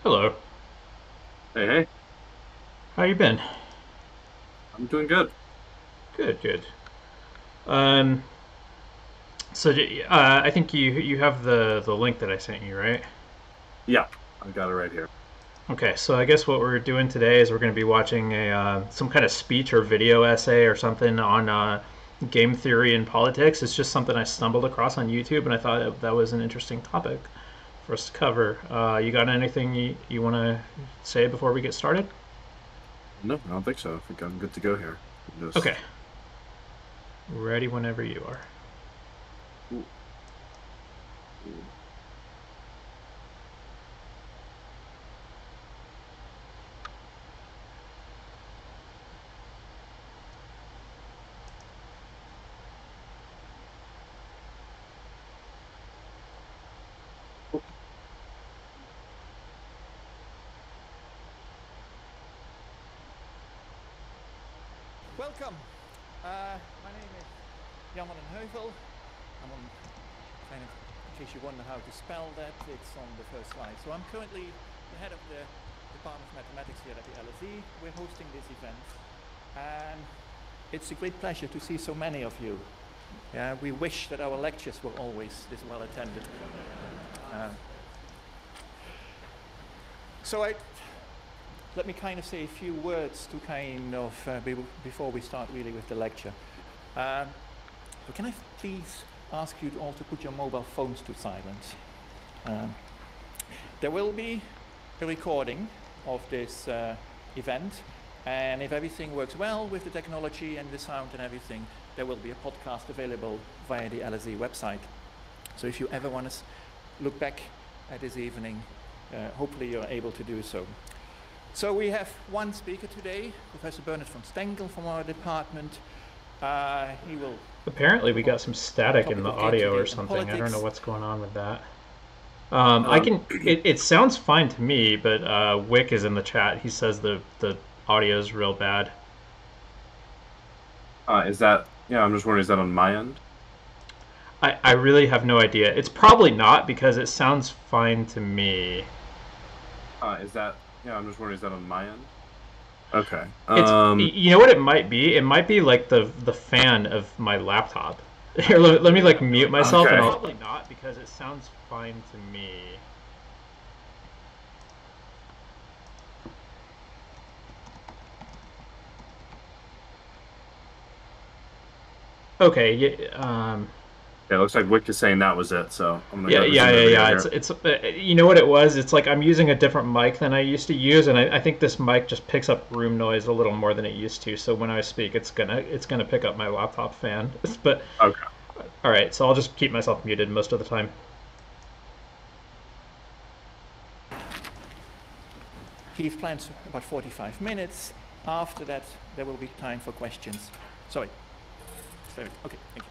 Hello. Hey, hey, How you been? I'm doing good. Good, good. Um, I think you have the link that I sent you, right? Yeah, I got it right here. Okay, so I guess what we're doing today is we're going to be watching a some kind of speech or video essay or something on game theory and politics. It's just something I stumbled across on YouTube, and I thought that was an interesting topic for us to cover. You got anything you want to say before we get started? No, I don't think so. I think I'm good to go here. Okay, Just ready whenever you are. ooh, ooh. Welcome. My name is Jan van den Heuvel. I'm on kind of, in case you wonder how to spell that, it's on the first slide. So I'm currently the head of the Department of Mathematics here at the LSE. We're hosting this event, and it's a great pleasure to see so many of you. We wish that our lectures were always this well attended. Let me kind of say a few words to kind of before we start really with the lecture. So can I please ask you all to put your mobile phones to silence? There will be a recording of this event, and if everything works well with the technology and the sound and everything, there will be a podcast available via the LSE website. So if you ever want to look back at this evening, hopefully you're able to do so. So we have one speaker today, Professor Berner from Stengel from our department. He will. Apparently, we got some static in the audio or something. I don't know what's going on with that. I can. It sounds fine to me, but Wick is in the chat. He says the audio is real bad. Is that? Yeah, I'm just wondering. Is that on my end? I really have no idea. It's probably not because it sounds fine to me. Is that? Yeah, I'm just wondering. Is that on my end? Okay. It's you know what it might be. It might be like the fan of my laptop. Here, let me like mute myself, and Okay. I'll probably not because it sounds fine to me. Okay, yeah, Yeah, it looks like Wick is saying that was it. So I'm gonna go yeah, ahead and yeah, resume the yeah, video yeah. here. It's you know what it was? It's like I'm using a different mic than I used to use, and I think this mic just picks up room noise a little more than it used to. So when I speak, it's gonna pick up my laptop fan. But Okay. all right, so I'll just keep myself muted most of the time. He's planned about 45 minutes. After that, there will be time for questions. Sorry. Okay, thank you.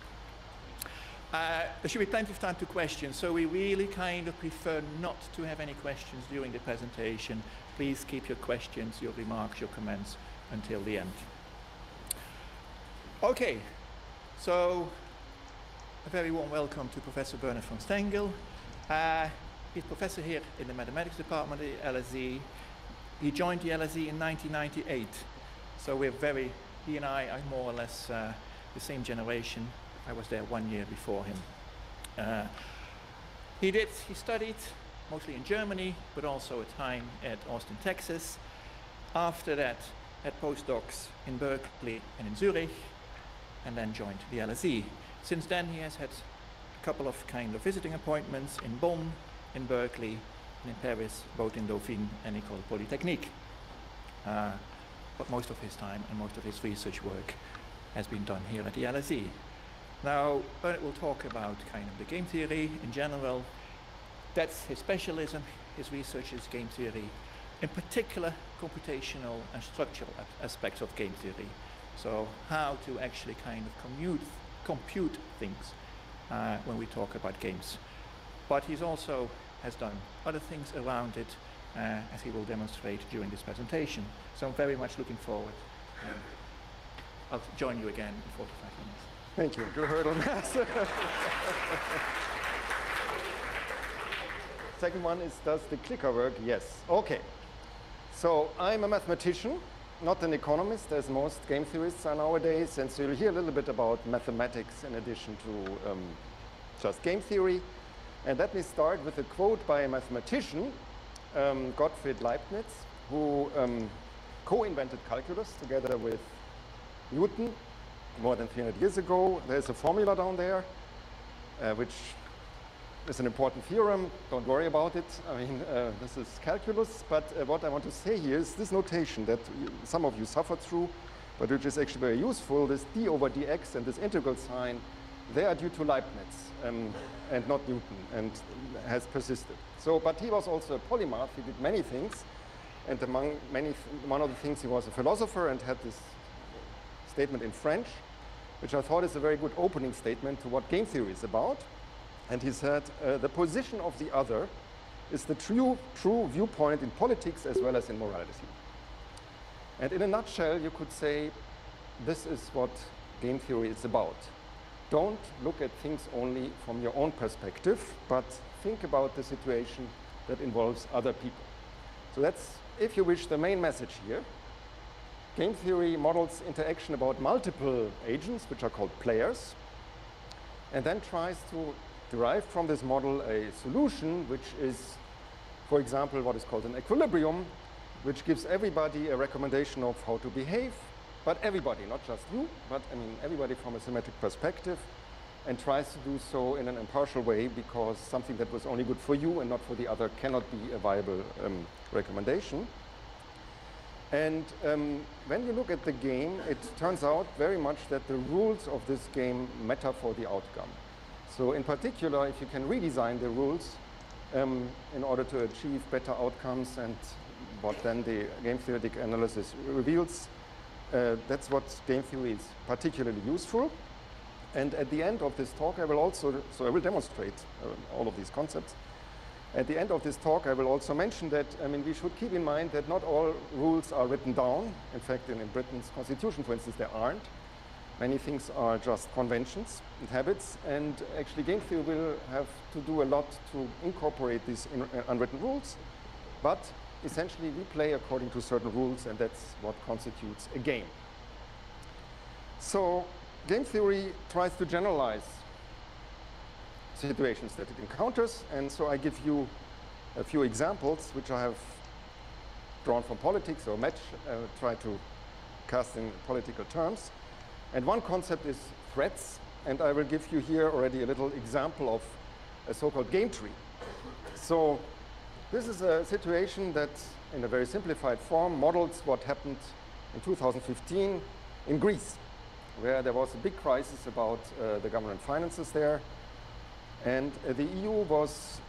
There should be plenty of time to questions, so we really kind of prefer not to have any questions during the presentation. Please keep your questions, your remarks, your comments until the end. Okay, so a very warm welcome to Professor Berner from Stengel. He's professor here in the mathematics department at the LSE. He joined the LSE in 1998, so he and I are more or less the same generation. I was there 1 year before him. He studied mostly in Germany, but also a time at Austin, Texas. After that, had postdocs in Berkeley and in Zurich, and then joined the LSE. Since then, he has had a couple of kind of visiting appointments in Bonn, in Berkeley, and in Paris, both in Dauphine and École Polytechnique. But most of his time and most of his research work has been done here at the LSE. Now, Bernard will talk about kind of the game theory in general. That's his specialism. His research is game theory, in particular computational and structural aspects of game theory. So how to actually kind of compute things when we talk about games. But he's also has done other things around it, as he will demonstrate during this presentation. So I'm very much looking forward. I'll join you again in 45 minutes. Thank you. Good hurdle master. second one is, does the clicker work? Yes. Okay. So I'm a mathematician, not an economist, as most game theorists are nowadays. And so you'll hear a little bit about mathematics in addition to just game theory. And let me start with a quote by a mathematician, Gottfried Leibniz, who co-invented calculus together with Newton more than 300 years ago. There's a formula down there, which is an important theorem. Don't worry about it. I mean, this is calculus. But what I want to say here is this notation that some of you suffered through, but which is actually very useful, this d over dx and this integral sign, they are due to Leibniz and not Newton, and has persisted. So, but he was also a polymath. He did many things. And among one of the things, he was a philosopher and had this statement in French, which I thought is a very good opening statement to what game theory is about. And he said, the position of the other is the true viewpoint in politics as well as in morality. And in a nutshell, you could say, this is what game theory is about. Don't look at things only from your own perspective, but think about the situation that involves other people. So that's, if you wish, the main message here. Game theory models interaction about multiple agents, which are called players, and then tries to derive from this model a solution, which is, for example, what is called an equilibrium, which gives everybody a recommendation of how to behave, but everybody, not just you, but I mean everybody from a symmetric perspective, and tries to do so in an impartial way, because something that was only good for you and not for the other cannot be a viable recommendation. And when you look at the game, it turns out very much that the rules of this game matter for the outcome. So in particular, if you can redesign the rules in order to achieve better outcomes, and what then the game theoretic analysis reveals, that's what game theory is particularly useful. And at the end of this talk, I will also, so I will demonstrate all of these concepts. At the end of this talk, I will also mention that, I mean, we should keep in mind that not all rules are written down. In fact, in Britain's constitution, for instance, there aren't. Many things are just conventions and habits, and actually game theory will have to do a lot to incorporate these unwritten rules. But essentially, we play according to certain rules, and that's what constitutes a game. So game theory tries to generalize situations that it encounters, and so I give you a few examples which I have drawn from politics or try to cast in political terms. And one concept is threats, and I will give you here already a little example of a so-called game tree. So this is a situation that, in a very simplified form, models what happened in 2015 in Greece, where there was a big crisis about the government finances there. And the EU was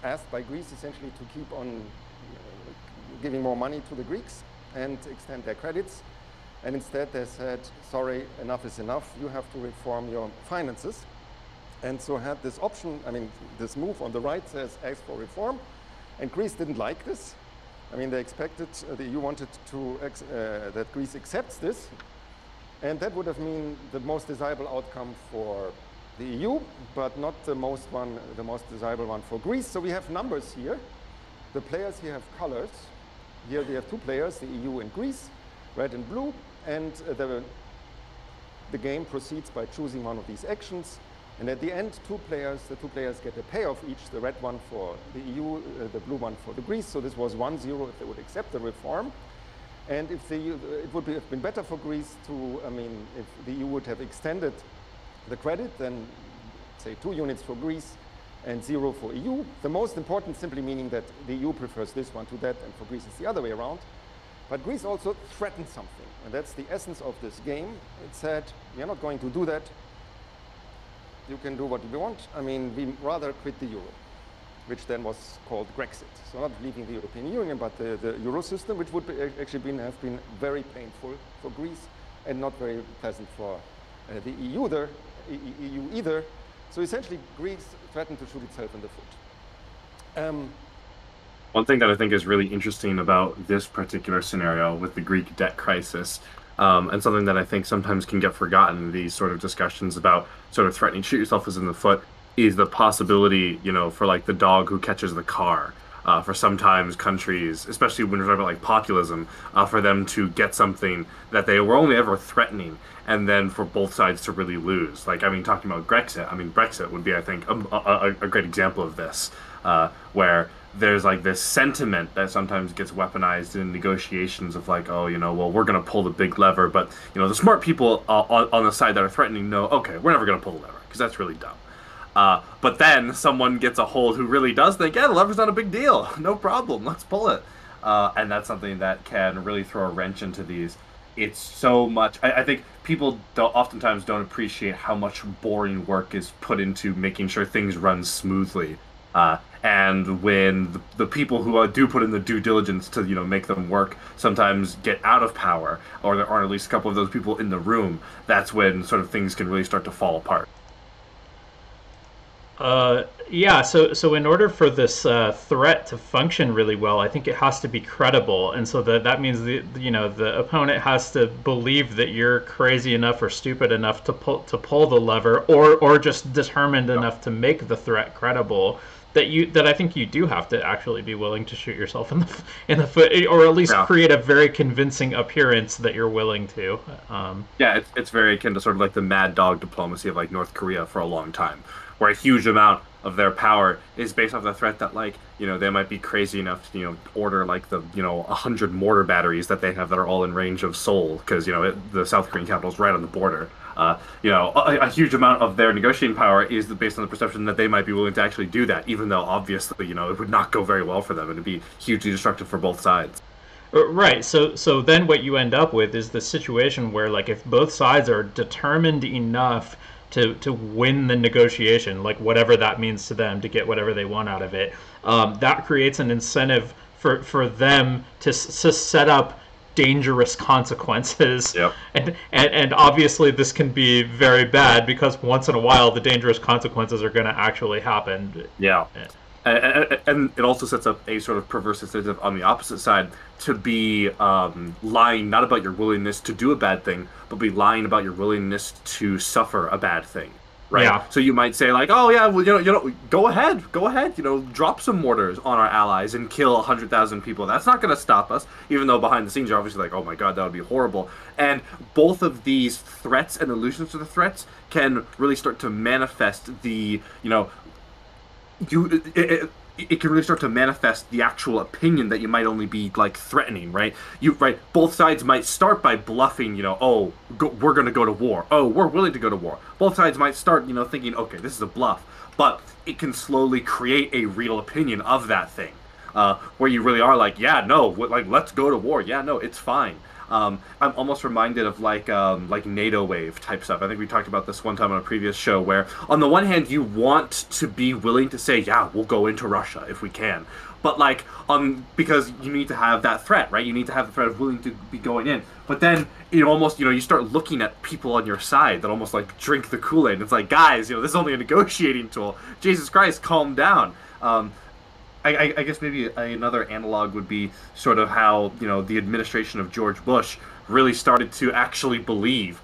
asked by Greece essentially to keep on giving more money to the Greeks and extend their credits. And instead they said, sorry, enough is enough. You have to reform your finances. And so had this option, I mean, this move on the right says ask for reform. And Greece didn't like this. I mean, they expected, the EU wanted to that Greece accepts this. And that would have mean the most desirable outcome for the EU, but not the most desirable one for Greece. So we have numbers here. The players here have colors. Here they have two players, the EU and Greece, red and blue. And the game proceeds by choosing one of these actions. And at the end, the two players get a payoff each, the red one for the EU, the blue one for the Greece. So this was 1-0 if they would accept the reform. And if it would have been better for Greece to, I mean, if the EU would have extended the credit, then say 2 units for Greece and 0 for EU. The most important simply meaning that the EU prefers this one to that, and for Greece it's the other way around. But Greece also threatened something, and that's the essence of this game. It said, we are not going to do that. You can do what you want. I mean, we rather quit the euro, which then was called Brexit. So not leaving the European Union, but the euro system, which would actually have been very painful for Greece and not very pleasant for the EU either. So essentially, Greece threatened to shoot itself in the foot. One thing that I think is really interesting about this particular scenario with the Greek debt crisis, and something that I think sometimes can get forgotten in these sort of discussions about sort of threatening to shoot yourself in the foot, is the possibility, for like the dog who catches the car. For sometimes countries, especially when we're talking about like populism, for them to get something that they were only ever threatening, and then for both sides to really lose. Like, I mean, talking about Brexit, I mean, Brexit would be, I think, a great example of this, where there's like this sentiment that sometimes gets weaponized in negotiations of like, oh, well, we're going to pull the big lever, but, the smart people on the side that are threatening know, okay, we're never going to pull the lever, because that's really dumb. But then someone gets a hold who really does think, yeah, the lever's not a big deal. No problem. Let's pull it. And that's something that can really throw a wrench into these. It's so much. I think people oftentimes don't appreciate how much boring work is put into making sure things run smoothly. And when the people who do put in the due diligence to, make them work sometimes get out of power, or there aren't at least a couple of those people in the room, that's when sort of things can really start to fall apart. Yeah, so in order for this threat to function really well, I think it has to be credible, and so that means the opponent has to believe that you're crazy enough or stupid enough to pull the lever, or just determined enough to make the threat credible. That I think you do have to actually be willing to shoot yourself in the foot, or at least create a very convincing appearance that you're willing to. Yeah, it's very akin to sort of like the mad dog diplomacy of like North Korea for a long time, where a huge amount of their power is based off the threat that, like, they might be crazy enough to, order like the 100 mortar batteries that they have that are all in range of Seoul, because the South Korean capital is right on the border. A huge amount of their negotiating power is based on the perception that they might be willing to actually do that, even though obviously, it would not go very well for them and it'd be hugely destructive for both sides. Right. So then what you end up with is the situation where, like, if both sides are determined enough to win the negotiation, like whatever that means to them, to get whatever they want out of it, that creates an incentive for them to set up dangerous consequences. Yep. And obviously this can be very bad, because once in a while the dangerous consequences are going to actually happen. Yeah. And it also sets up a sort of perverse incentive on the opposite side to be lying not about your willingness to do a bad thing, but be lying about your willingness to suffer a bad thing. Right. Yeah. So you might say like, oh yeah, well, go ahead, drop some mortars on our allies and kill 100,000 people. That's not going to stop us, even though behind the scenes you're obviously like, oh my god, that would be horrible. And both of these threats and allusions to the threats can really start to manifest the, it can really start to manifest the actual opinion that you might only be like threatening, right? Both sides might start by bluffing, we're going to go to war. Oh, we're willing to go to war. Both sides might start, thinking, okay, this is a bluff, but it can slowly create a real opinion of that thing, where you really are like, yeah, no, like, let's go to war. Yeah, no, it's fine. I'm almost reminded of like NATO wave type stuff. I think we talked about this one time on a previous show, where on the one hand you want to be willing to say, yeah, we'll go into Russia if we can, but like because you need to have that threat, right? You need to have the threat of willing to be going in. But then you start looking at people on your side that almost like drink the Kool-Aid. It's like, guys, this is only a negotiating tool. Jesus Christ, calm down. I guess maybe another analog would be sort of how, the administration of George Bush really started to actually believe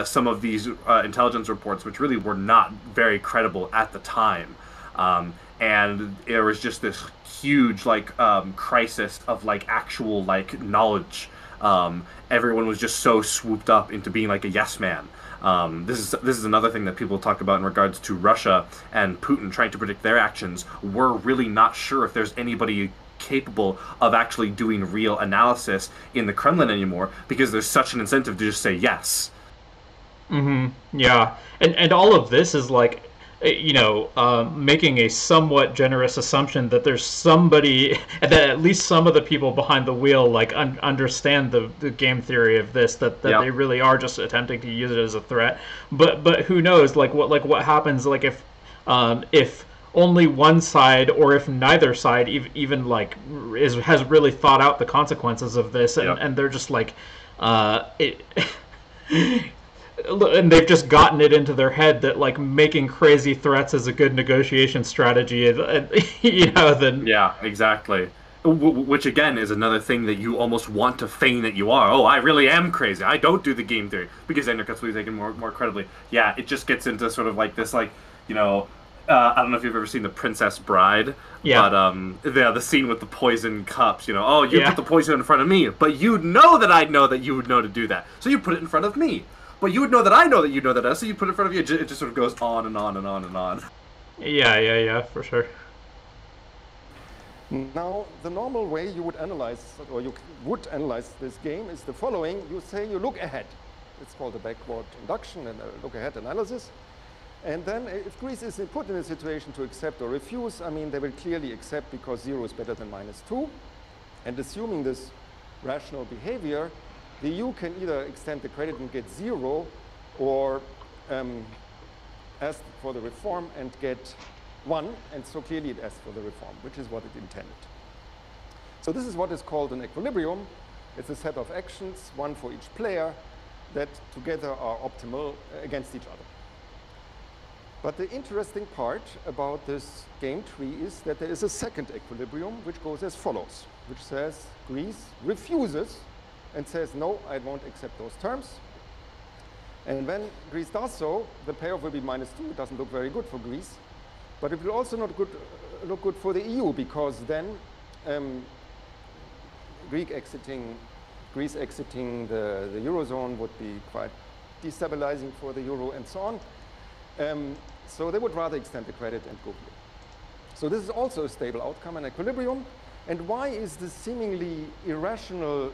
some of these intelligence reports, which really were not very credible at the time. And there was just this huge, crisis of, actual, knowledge. Everyone was just so swooped up into being, a yes man. This is another thing that people talk about in regards to Russia and Putin trying to predict their actions. We're really not sure if there's anybody capable of actually doing real analysis in the Kremlin anymore, because there's such an incentive to just say yes. Mm-hmm. Yeah. And all of this is making a somewhat generous assumption that there's somebody, that at least some of the people behind the wheel understand the game theory of this, that they really are just attempting to use it as a threat. But who knows, what happens if only one side, or if neither side even has really thought out the consequences of this, and they're just and they've just gotten it into their head that making crazy threats is a good negotiation strategy, then yeah, exactly. Which again is another thing that you almost want to feign that you are. Oh, I really am crazy. I don't do the game theory, because then you're completely taken more credibly. Yeah, it just gets into sort of this I don't know if you've ever seen The Princess Bride, Yeah. but the scene with the poison cups, oh, you Yeah. put the poison in front of me, but you know that I'd know that you would know to do that, so you put it in front of me. But you would know that I know that you know that, so you put it in front of you. It just sort of goes on and on and on and on. Yeah, for sure. Now, the normal way you would analyze, or you would analyze this game is the following. You say you look ahead. It's called a backward induction and a look-ahead analysis. And then if Greece is put in a situation to accept or refuse, I mean, they will clearly accept because 0 is better than -2. And assuming this rational behavior, the EU can either extend the credit and get 0 or ask for the reform and get 1. And so clearly it asks for the reform, which is what it intended. So this is what is called an equilibrium. It's a set of actions, one for each player, that together are optimal against each other. But the interesting part about this game tree is that there is a second equilibrium which goes as follows, which says Greece refuses and says, no, I won't accept those terms. And when Greece does so, the payoff will be -2. It doesn't look very good for Greece. But it will also not look good for the EU, because then Greece exiting the Eurozone would be quite destabilizing for the euro and so on. So they would rather extend the credit and go here. So this is also a stable outcome, an equilibrium. And why is this seemingly irrational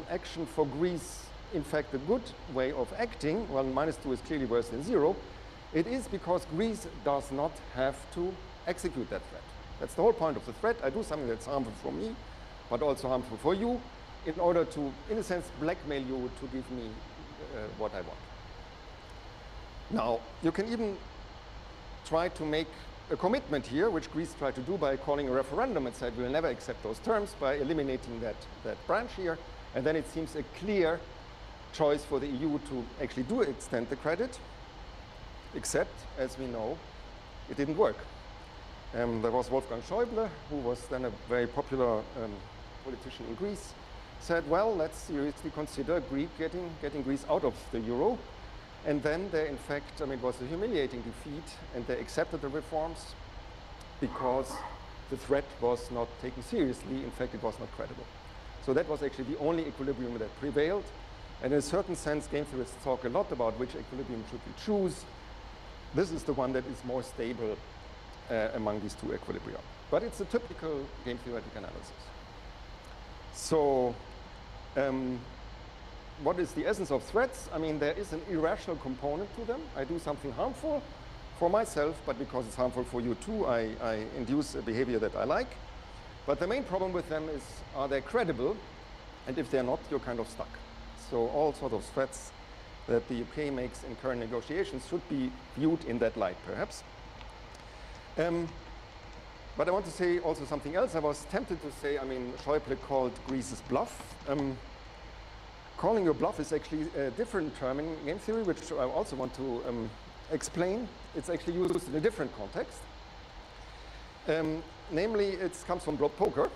action for Greece in fact a good way of acting? Well, -2 is clearly worse than 0. It is because Greece does not have to execute that threat. That's the whole point of the threat. I do something that's harmful for me, but also harmful for you, in order to, in a sense, blackmail you to give me what I want. Now, you can even try to make a commitment here, which Greece tried to do by calling a referendum and said, we'll never accept those terms, by eliminating that branch here. And then it seems a clear choice for the EU to actually do extend the credit, except, as we know, it didn't work. There was Wolfgang Schäuble, who was then a very popular politician in Greece, said, well, let's seriously consider getting Greece out of the euro. And then they, in fact, I mean, it was a humiliating defeat, and they accepted the reforms because the threat was not taken seriously. In fact, it was not credible. So that was actually the only equilibrium that prevailed. And in a certain sense, game theorists talk a lot about which equilibrium should we choose. This is the one that is more stable among these two equilibria. But it's a typical game theoretic analysis. So what is the essence of threats? I mean, there is an irrational component to them. I do something harmful for myself, but because it's harmful for you too, I induce a behavior that I like. But the main problem with them is, are they credible? And if they're not, you're kind of stuck. So all sorts of threats that the UK makes in current negotiations should be viewed in that light, perhaps. But I want to say also something else. I was tempted to say, I mean, Schäuble called Greece's bluff. Calling your bluff is actually a different term in game theory, which I also want to explain. It's actually used in a different context. Namely, it comes from poker.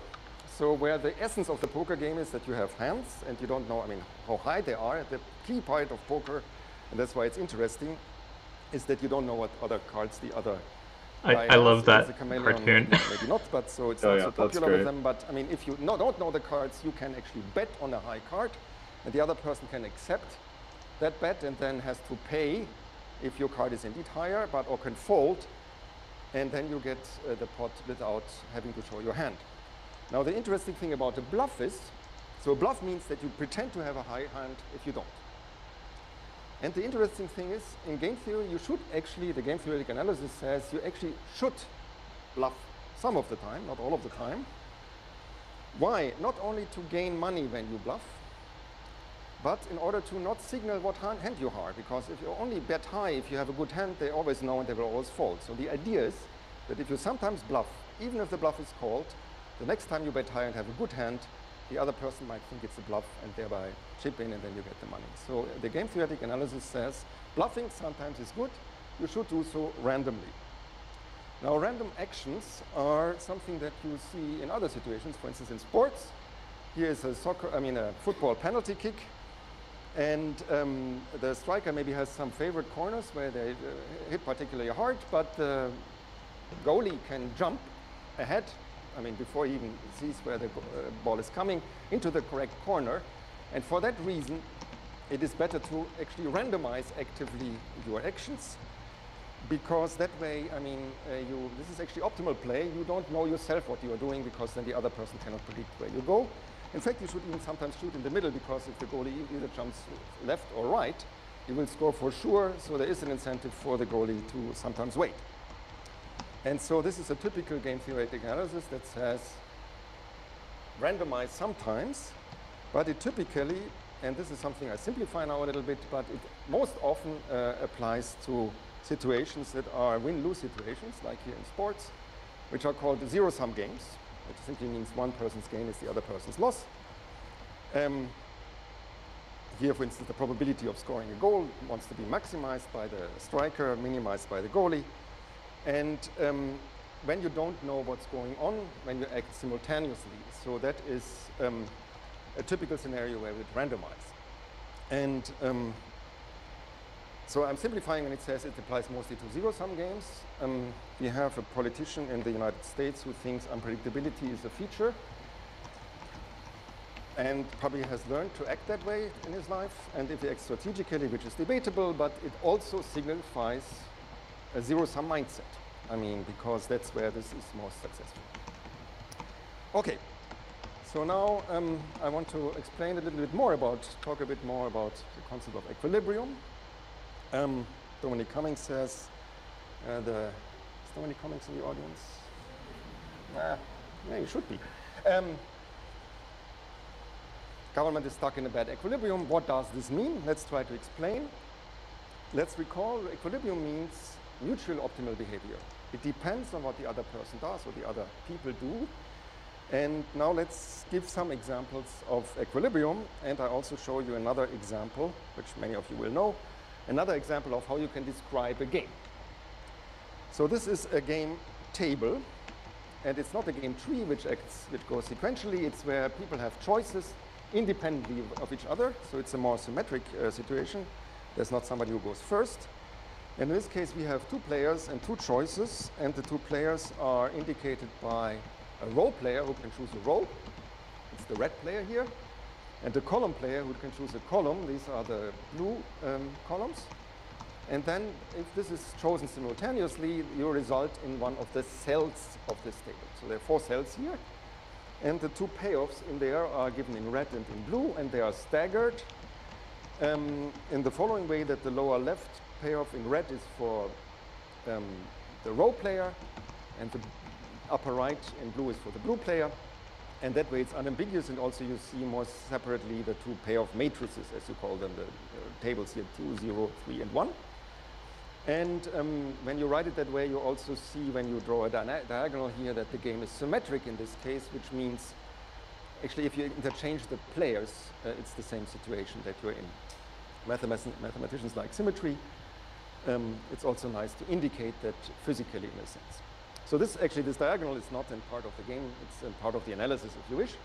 So where the essence of the poker game is that you have hands and you don't know, I mean, how high they are. The key part of poker, and that's why it's interesting, is that you don't know what other cards the other I love that cartoon. Maybe not, but so it's not so popular with them. But I mean, if you don't know the cards, you can actually bet on a high card, and the other person can accept that bet and then has to pay if your card is indeed higher, but or can fold, and then you get the pot without having to show your hand. Now, the interesting thing about a bluff is, so a bluff means that you pretend to have a high hand if you don't. And the interesting thing is, in game theory, you should actually, the game theoretic analysis says, you actually should bluff some of the time, not all of the time. Why? Not only to gain money when you bluff, but in order to not signal what hand you are. Because if you only bet high, if you have a good hand, they always know and they will always fold. So the idea is that if you sometimes bluff, even if the bluff is called, the next time you bet high and have a good hand, the other person might think it's a bluff and thereby chip in and then you get the money. So the game theoretic analysis says bluffing sometimes is good. You should do so randomly. Now, random actions are something that you see in other situations, for instance, in sports. Here is a football penalty kick. And the striker maybe has some favorite corners where they hit particularly hard, but the goalie can jump ahead, I mean, before he even sees where the ball is coming, into the correct corner. And for that reason, it is better to actually randomize actively your actions, because that way, I mean, this is actually optimal play. You don't know yourself what you are doing, because then the other person cannot predict where you go. In fact, you should even sometimes shoot in the middle, because if the goalie either jumps left or right, he will score for sure. So there is an incentive for the goalie to sometimes wait. And so this is a typical game theoretic analysis that says randomize sometimes, but it typically, and this is something I simplify now a little bit, but it most often applies to situations that are win-lose situations, like here in sports, which are called zero-sum games, which simply means one person's gain is the other person's loss. Here, for instance, the probability of scoring a goal wants to be maximized by the striker, minimized by the goalie. And when you don't know what's going on, when you act simultaneously, so that is a typical scenario where we randomize. And so I'm simplifying when it says it applies mostly to zero-sum games. We have a politician in the United States who thinks unpredictability is a feature, and probably has learned to act that way in his life. And if he acts strategically, which is debatable, but it also signifies a zero-sum mindset. I mean, because that's where this is most successful. Okay, so now I want to explain a little bit more about, talk a bit more about the concept of equilibrium. Dominic Cummings says, is Dominic Cummings in the audience? Yeah, he should be. Government is stuck in a bad equilibrium. What does this mean? Let's try to explain. Let's recall equilibrium means mutual optimal behavior. It depends on what the other person does, what the other people do. And now let's give some examples of equilibrium. And I also show you another example, which many of you will know, another example of how you can describe a game. So this is a game table. And it's not a game tree which goes sequentially. It's where people have choices independently of each other. So it's a more symmetric situation. There's not somebody who goes first. And in this case, we have two players and two choices. And the two players are indicated by a row player who can choose a row. It's the red player here. And the column player who can choose a column. These are the blue columns. And then if this is chosen simultaneously, you result in one of the cells of this table. So there are 4 cells here. And the 2 payoffs in there are given in red and in blue, and they are staggered in the following way, that the lower left payoff in red is for the row player, and the upper right in blue is for the blue player. And that way it's unambiguous, and also you see more separately the 2 payoff matrices, as you call them, the tables here, 2, 0, 3, and 1. And when you write it that way, you also see, when you draw a diagonal here, that the game is symmetric in this case, which means actually if you interchange the players, it's the same situation that you're in. Mathematicians like symmetry. It's also nice to indicate that physically, in a sense. So this diagonal is not in part of the game, it's in part of the analysis, if you wish.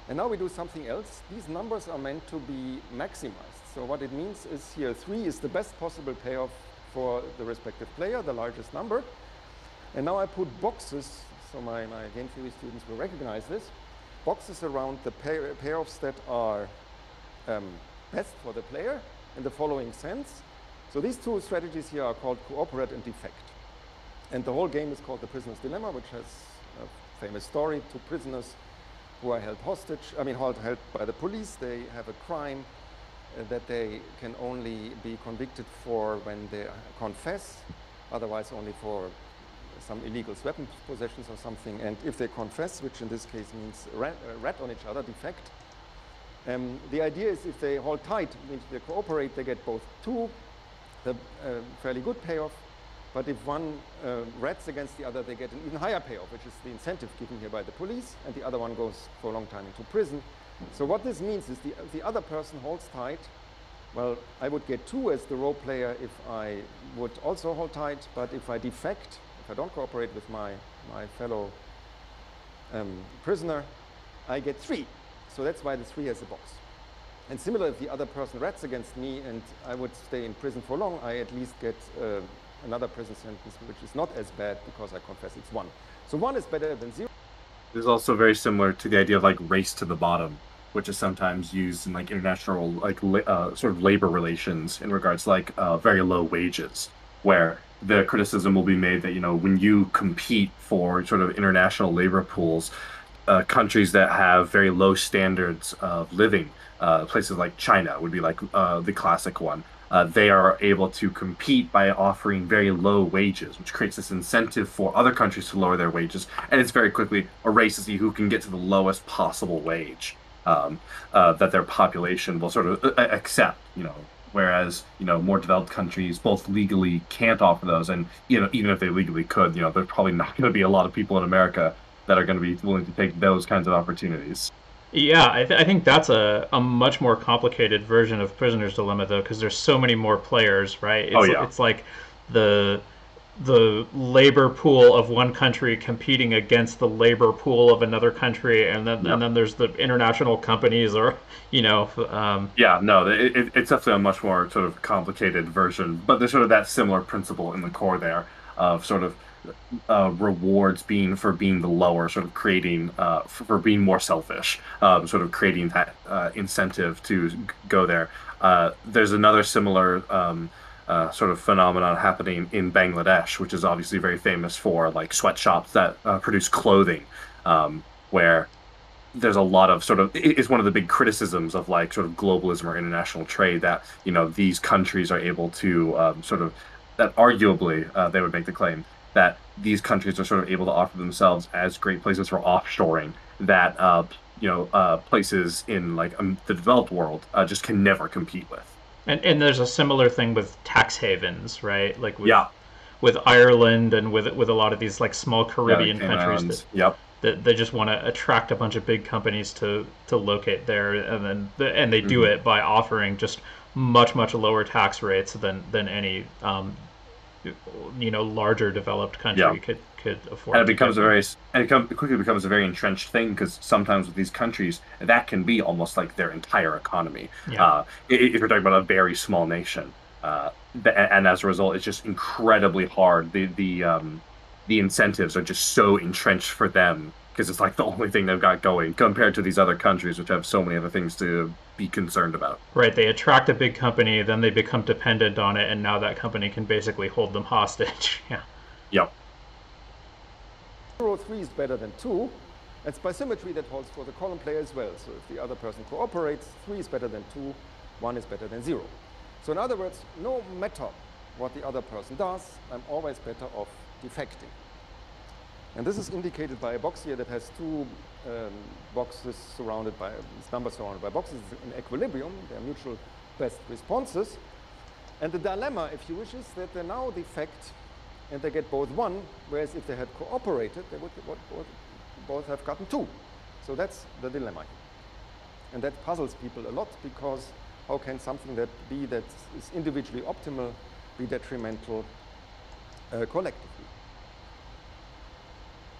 And now we do something else. These numbers are meant to be maximized. So what it means is here 3 is the best possible payoff for the respective player, the largest number. And now I put boxes, so my game theory students will recognize this, boxes around the payoffs that are best for the player in the following sense. So these 2 strategies here are called cooperate and defect. And the whole game is called the prisoner's dilemma, which has a famous story. 2 prisoners who are held hostage, held by the police. They have a crime that they can only be convicted for when they confess, otherwise only for some illegal weapon possessions or something. And if they confess, which in this case means rat on each other, defect, the idea is if they hold tight, means they cooperate, they get both 2, the fairly good payoff. But if one rats against the other, they get an even higher payoff, which is the incentive given here by the police, and the other one goes for a long time into prison. So what this means is if the other person holds tight, well, I would get 2 as the row player if I would also hold tight, but if I defect, if I don't cooperate with my fellow prisoner, I get 3. So that's why the 3 has a box. And similarly, if the other person rats against me and I would stay in prison for long, I at least get another prison sentence which is not as bad because I confess it's 1. So 1 is better than 0. This is also very similar to the idea of like race to the bottom, which is sometimes used in like international like sort of labor relations in regards to like very low wages, where the criticism will be made that, you know, when you compete for sort of international labor pools, countries that have very low standards of living, places like China would be like the classic one. They are able to compete by offering very low wages, which creates this incentive for other countries to lower their wages, and it's very quickly a race to see who can get to the lowest possible wage that their population will sort of accept, you know. Whereas, you know, more developed countries both legally can't offer those, and, you know, even if they legally could, you know, there's probably not going to be a lot of people in America that are going to be willing to take those kinds of opportunities. Yeah, I think that's a much more complicated version of Prisoner's Dilemma, though, because there's so many more players, right? Oh, yeah. It's like the labor pool of one country competing against the labor pool of another country, and then there's the international companies, or, you know. Yeah, no, it's definitely a much more sort of complicated version, but there's sort of that similar principle in the core there of sort of rewards being the lower, sort of creating for being more selfish, sort of creating that incentive to go there. There's another similar sort of phenomenon happening in Bangladesh, which is obviously very famous for like sweatshops that produce clothing, where there's a lot of sort of, it's one of the big criticisms of like sort of globalism or international trade that, you know, these countries are able to sort of, that arguably they would make the claim that these countries are sort of able to offer themselves as great places for offshoring that you know, places in like the developed world just can never compete with. And there's a similar thing with tax havens, right? Like Yeah. with Ireland and with a lot of these like small Caribbean Cayman countries Islands. Yep. that they just want to attract a bunch of big companies to locate there, and then they do it by offering just much lower tax rates than any you know, larger developed country Yeah. could afford. And it becomes quickly becomes a very entrenched thing, because sometimes with these countries that can be almost like their entire economy. Yeah. If you're talking about a very small nation, and as a result, it's just incredibly hard. The incentives are just so entrenched for them, because it's like the only thing they've got going compared to these other countries, which have so many other things to be concerned about. Right, they attract a big company, then they become dependent on it, and now that company can basically hold them hostage. Yeah. Yep. 0, 3 is better than 2. It's by symmetry that holds for the column player as well. So if the other person cooperates, 3 is better than 2, 1 is better than 0. So in other words, no matter what the other person does, I'm always better off defecting. And this is indicated by a box here that has two boxes surrounded by, numbers surrounded by boxes in equilibrium. They're mutual best responses. And the dilemma, if you wish, is that they now defect and they get both 1, whereas if they had cooperated, they would both have gotten 2. So that's the dilemma here. And that puzzles people a lot, because how can something that is individually optimal be detrimental collectively?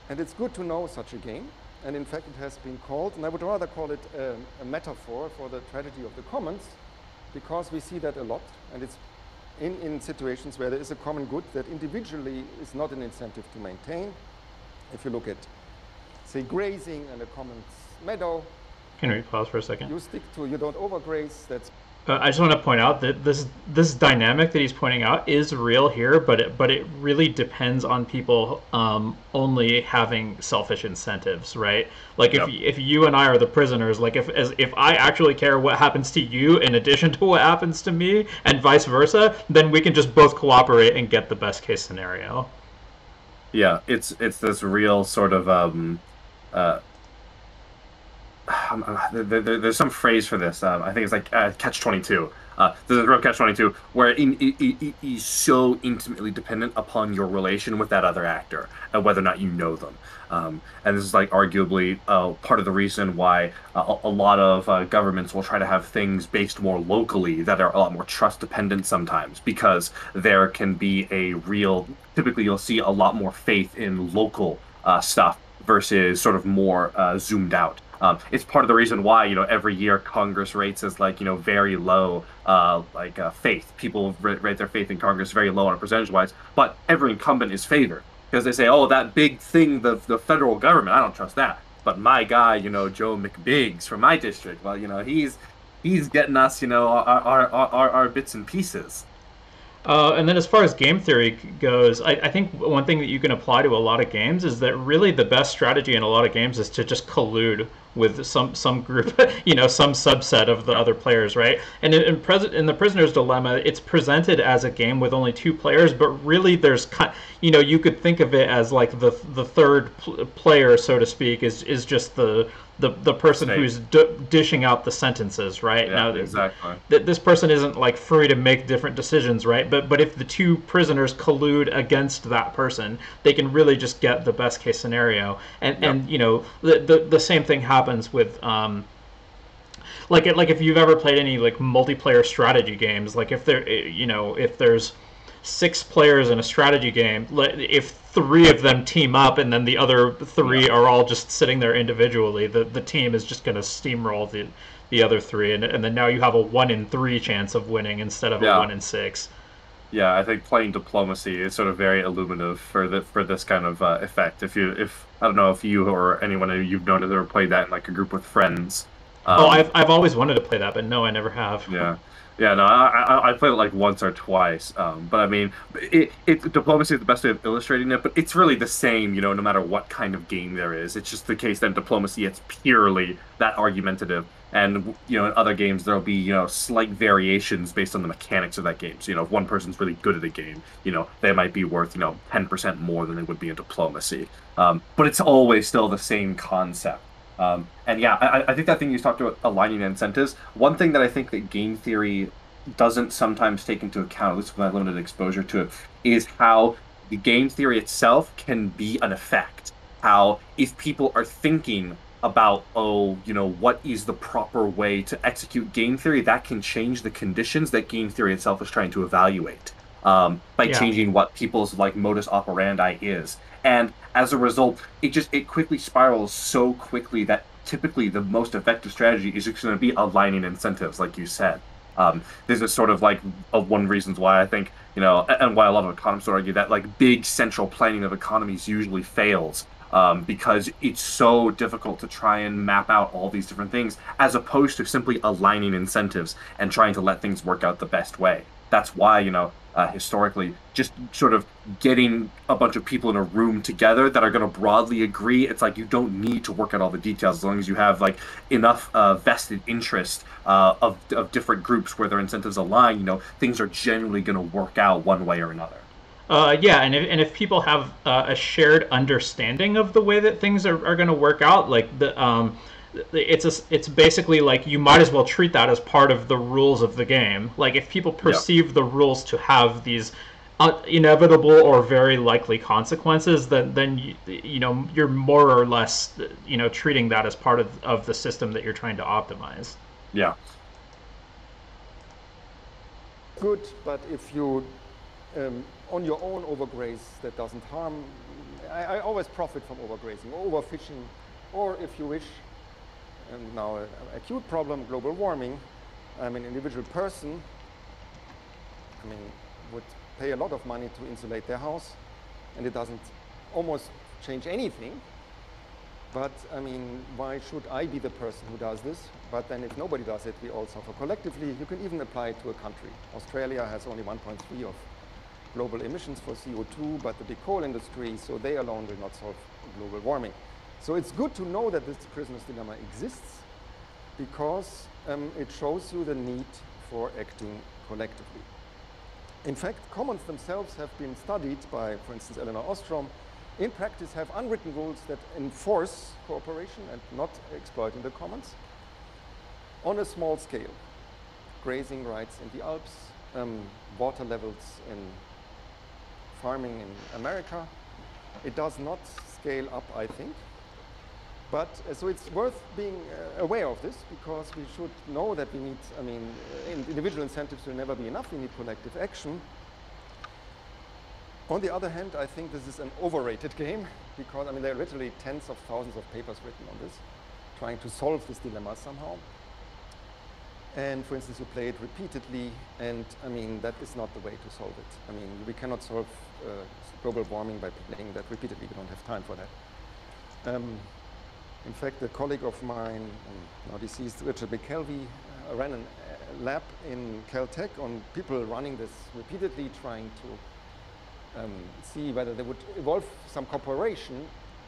And it's good to know such a game. And in fact, it has been called, and I would rather call it a metaphor for the tragedy of the commons, because we see that a lot. And it's in situations where there is a common good that individually is not an incentive to maintain. If you look at, say, grazing and a common meadow, Can we pause for a second? you don't overgraze. That's I just want to point out that this dynamic that he's pointing out is real here, but it really depends on people only having selfish incentives, right? Like if you and I are the prisoners, like if I actually care what happens to you in addition to what happens to me, and vice versa, then we can just both cooperate and get the best case scenario. Yeah, it's this real sort of there's some phrase for this. I think it's like catch-22. There's a real catch-22 where it is so intimately dependent upon your relation with that other actor and whether or not you know them. And this is like arguably part of the reason why a lot of governments will try to have things based more locally that are a lot more trust-dependent sometimes, because there can be typically you'll see a lot more faith in local stuff versus sort of more zoomed out It's part of the reason why, every year Congress rates as like, very low, faith. People rate their faith in Congress very low on a percentage wise, but every incumbent is favored because they say, oh, that big thing, the federal government, I don't trust that. But my guy, Joe McBiggs from my district, well, he's getting us, our bits and pieces. And then as far as game theory goes, I think one thing that you can apply to a lot of games is that really the best strategy in a lot of games is to just collude with some group, some subset of the other players, right? And in the Prisoner's Dilemma, it's presented as a game with only two players, but really there's, you could think of it as like the third player, so to speak, is just the person who's dishing out the sentences, right? Yeah, now, exactly. This person isn't like free to make different decisions, right? But if the two prisoners collude against that person, they can really just get the best case scenario. And the same thing happens with like if you've ever played any like multiplayer strategy games, like if there's 6 players in a strategy game, if 3 of them team up and then the other 3 are all just sitting there individually, the team is just going to steamroll the other 3, and then now you have a 1 in 3 chance of winning instead of a 1 in 6. Yeah, I think playing diplomacy is sort of very illuminative for this kind of effect. If I don't know if you or anyone you've known has ever played that in like a group with friends. I've always wanted to play that, but no, I never have. Yeah. Yeah, no, I played it like once or twice, but I mean, diplomacy is the best way of illustrating it, but it's really the same, no matter what kind of game there is. It's just the case that in diplomacy, it's purely that argumentative, and, in other games, there'll be, slight variations based on the mechanics of that game. So, if one person's really good at a game, they might be worth, 10% more than they would be in diplomacy. But it's always still the same concept. And yeah, I think that thing you talked about aligning incentives, one thing that I think that game theory doesn't sometimes take into account, at least with my limited exposure to it, is how the game theory itself can be an effect. How if people are thinking about, what is the proper way to execute game theory, that can change the conditions that game theory itself is trying to evaluate. By changing what people's like modus operandi is. And as a result, it quickly spirals so quickly that typically the most effective strategy is just going to be aligning incentives, like you said. This is sort of like one reasons why I think, and why a lot of economists argue that like big central planning of economies usually fails. Because it's so difficult to try and map out all these different things, as opposed to simply aligning incentives and trying to let things work out the best way. That's why, historically, just sort of getting a bunch of people in a room together that are going to broadly agree, it's like you don't need to work out all the details as long as you have like enough vested interest of different groups where their incentives align, things are generally going to work out one way or another. And if people have a shared understanding of the way that things are going to work out, like it's basically like you might as well treat that as part of the rules of the game. Like if people perceive the rules to have these inevitable or very likely consequences, then you're more or less treating that as part of the system that you're trying to optimize. Yeah. Good, but if you on your own overgraze, that doesn't harm. I always profit from overgrazing, or overfishing, or if you wish, and now an acute problem, global warming. I'm an individual person, would pay a lot of money to insulate their house, and it doesn't almost change anything. But why should I be the person who does this? But then if nobody does it, we all suffer collectively. You can even apply it to a country. Australia has only 1.3 of global emissions for CO2, but the big coal industry, so they alone will not solve global warming. So it's good to know that this prisoner's dilemma exists, because it shows you the need for acting collectively. In fact, commons themselves have been studied by, for instance, Elinor Ostrom, in practice have unwritten rules that enforce cooperation and not exploiting the commons on a small scale. Grazing rights in the Alps, water levels in farming in America. It does not scale up, I think. But so it's worth being aware of this, because we should know that we need, individual incentives will never be enough. We need collective action. On the other hand, I think this is an overrated game, because there are literally tens of thousands of papers written on this. trying to solve this dilemma somehow. And for instance, you play it repeatedly, and I mean, that is not the way to solve it. I mean, we cannot solve global warming by playing that repeatedly. We don't have time for that. In fact, a colleague of mine, now deceased, Richard McKelvey, ran a lab in Caltech on people running this repeatedly, trying to see whether they would evolve some cooperation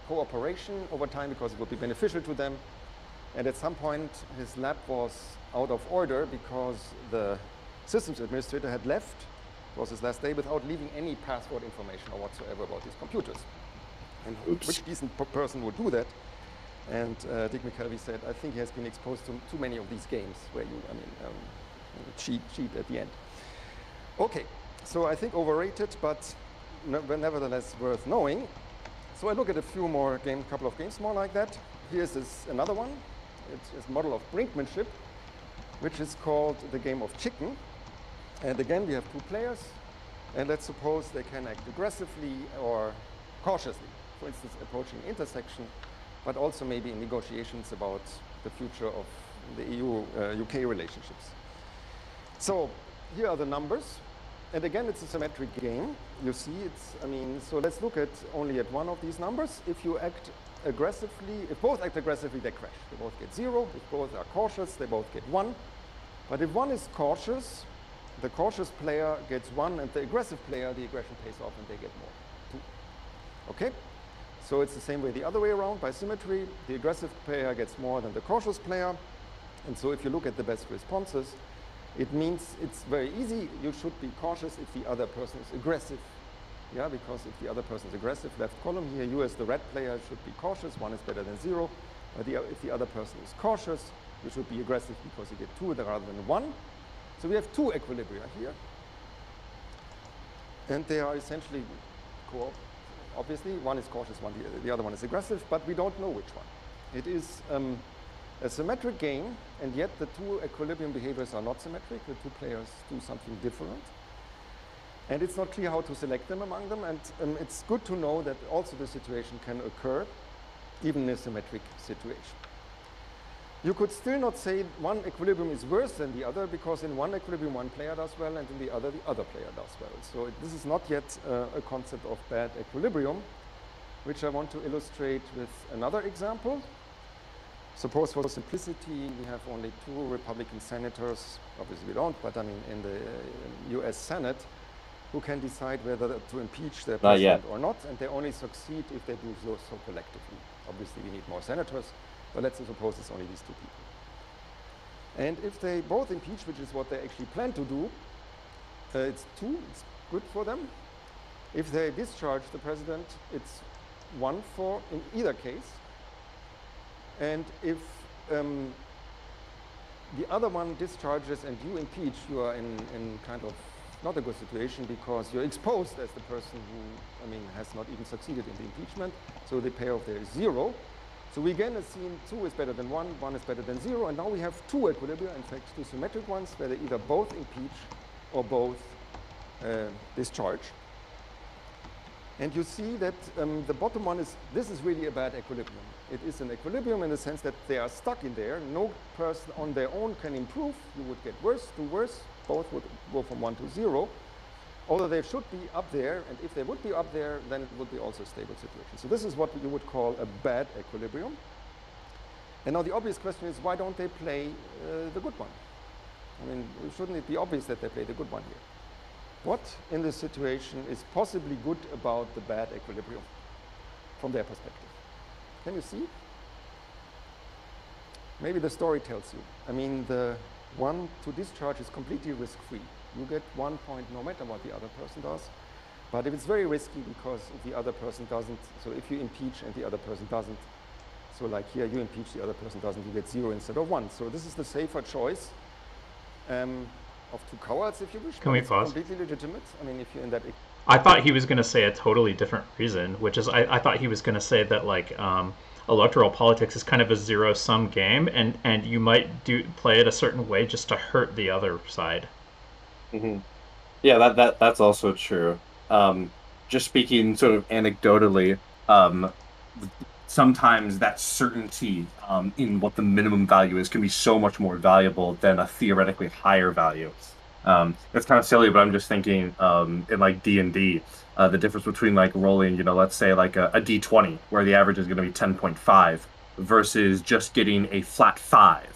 over time because it would be beneficial to them. And at some point, his lab was out of order because the systems administrator had left, it was his last day, without leaving any password information or whatsoever about these computers. And which decent person would do that? And Dick McKelvey said, I think he has been exposed to too many of these games where you, cheat at the end. Okay, so I think overrated, but nevertheless worth knowing. So I look at a few more couple of games more like that. Here's another one. It's a model of brinkmanship, which is called the game of chicken. And again, we have two players. And let's suppose they can act aggressively or cautiously. For instance, approaching intersection, but also maybe in negotiations about the future of the EU-UK relationships. So here are the numbers. And again, it's a symmetric game. You see, so let's look at only at one of these numbers. If you act aggressively, if both act aggressively, they crash. They both get 0. If both are cautious, they both get 1. But if one is cautious, the cautious player gets 1, and the aggressive player, the aggression pays off, and they get more, 2. Okay? So it's the same way the other way around. By symmetry, the aggressive player gets more than the cautious player. And so if you look at the best responses, it means it's very easy. You should be cautious if the other person is aggressive. Yeah, because if the other person is aggressive, left column here, you as the red player should be cautious. 1 is better than 0. But if the other person is cautious, you should be aggressive because you get 2 rather than 1. So we have 2 equilibria here. And they are essentially obviously, one is cautious, the other one is aggressive, but we don't know which one. It is a symmetric game, and yet the 2 equilibrium behaviors are not symmetric. The 2 players do something different. And it's not clear how to select them among them, and it's good to know that also the situation can occur, even in a symmetric situation. You could still not say one equilibrium is worse than the other, because in one equilibrium one player does well, and in the other player does well. So this is not yet a concept of bad equilibrium, which I want to illustrate with another example. Suppose for simplicity we have only 2 Republican senators, obviously we don't, but I mean in the US Senate, who can decide whether to impeach their president or not, and they only succeed if they do so collectively. Obviously we need more senators, but let's suppose it's only these 2 people. And if they both impeach, which is what they actually plan to do, it's 2, it's good for them. If they discharge the president, it's 1 for in either case. And if the other one discharges and you impeach, you are in kind of not a good situation, because you're exposed as the person who, has not even succeeded in the impeachment. So the payoff there is 0. So we again assume 2 is better than 1, 1 is better than 0, and now we have 2 equilibria, in fact 2 symmetric ones, where they either both impeach or both discharge. And you see that the bottom one this is really a bad equilibrium. It is an equilibrium in the sense that they are stuck in there. No person on their own can improve. You would get worse to worse. Both would go from 1 to 0. Although they should be up there, and if they would be up there, then it would be also a stable situation. So this is what you would call a bad equilibrium. And now the obvious question is, why don't they play the good one? Shouldn't it be obvious that they play the good one here? What in this situation is possibly good about the bad equilibrium from their perspective? Can you see? Maybe the story tells you. The one to discharge is completely risk-free. You get 1 point no matter what the other person does. But if it's very risky, because if the other person doesn't, so if you impeach and the other person doesn't, so like here you impeach, the other person doesn't, you get 0 instead of 1. So this is the safer choice of 2 cowards, if you wish. Can we pause? Completely legitimate. If you're in that. I thought he was going to say a totally different reason, which is I thought he was going to say that electoral politics is kind of a zero-sum game, and you might play it a certain way just to hurt the other side. Mm-hmm. Yeah, that's also true. Just speaking sort of anecdotally, sometimes that certainty in what the minimum value is can be so much more valuable than a theoretically higher value. It's kind of silly, but I'm just thinking in like D&D, the difference between like rolling, let's say like a D20, where the average is going to be 10.5, versus just getting a flat 5.